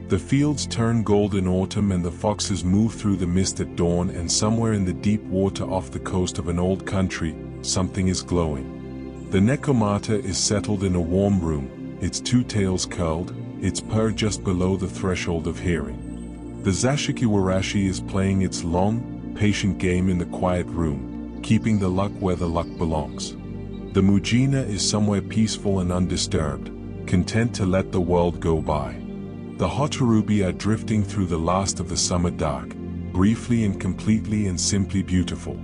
A: The fields turn gold in autumn and the foxes move through the mist at dawn, and somewhere in the deep water off the coast of an old country, something is glowing. The Nekomata is settled in a warm room, its two tails curled, its purr just below the threshold of hearing. The Zashiki-Warashi is playing its long, patient game in the quiet room, keeping the luck where the luck belongs. The Mujina is somewhere peaceful and undisturbed, content to let the world go by. The Hotarubi are drifting through the last of the summer dark, briefly and completely and simply beautiful.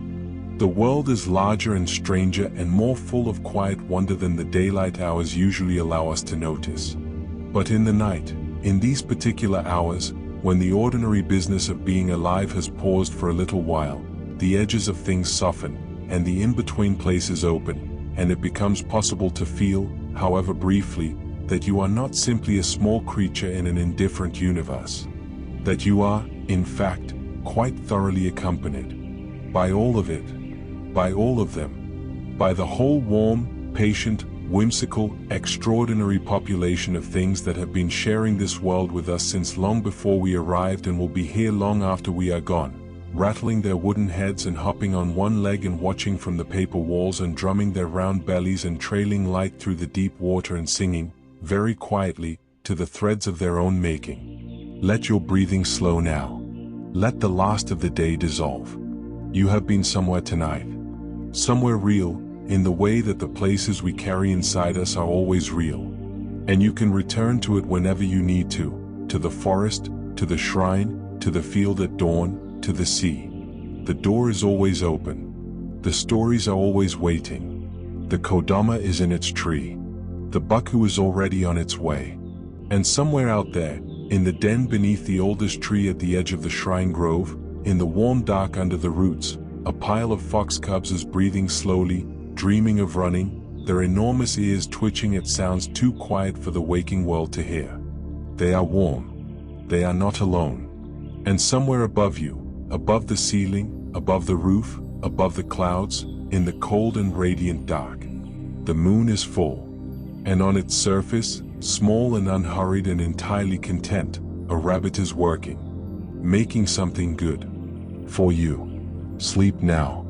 A: The world is larger and stranger and more full of quiet wonder than the daylight hours usually allow us to notice. But in the night, in these particular hours, when the ordinary business of being alive has paused for a little while, the edges of things soften, and the in-between places open, and it becomes possible to feel, however briefly, that you are not simply a small creature in an indifferent universe. That you are, in fact, quite thoroughly accompanied. By all of it. By all of them. By the whole warm, patient, whimsical, extraordinary population of things that have been sharing this world with us since long before we arrived and will be here long after we are gone, rattling their wooden heads and hopping on one leg and watching from the paper walls and drumming their round bellies and trailing light through the deep water and singing, very quietly, to the threads of their own making. Let your breathing slow now. Let the last of the day dissolve. You have been somewhere tonight. Somewhere real, in the way that the places we carry inside us are always real. And you can return to it whenever you need to the forest, to the shrine, to the field at dawn, to the sea. The door is always open. The stories are always waiting. The Kodama is in its tree. The Baku is already on its way. And somewhere out there, in the den beneath the oldest tree at the edge of the shrine grove, in the warm dark under the roots, a pile of fox cubs is breathing slowly, dreaming of running, their enormous ears twitching at sounds too quiet for the waking world to hear. They are warm. They are not alone. And somewhere above you, above the ceiling, above the roof, above the clouds, in the cold and radiant dark, the moon is full. And on its surface, small and unhurried and entirely content, a rabbit is working, making something good for you. Sleep now.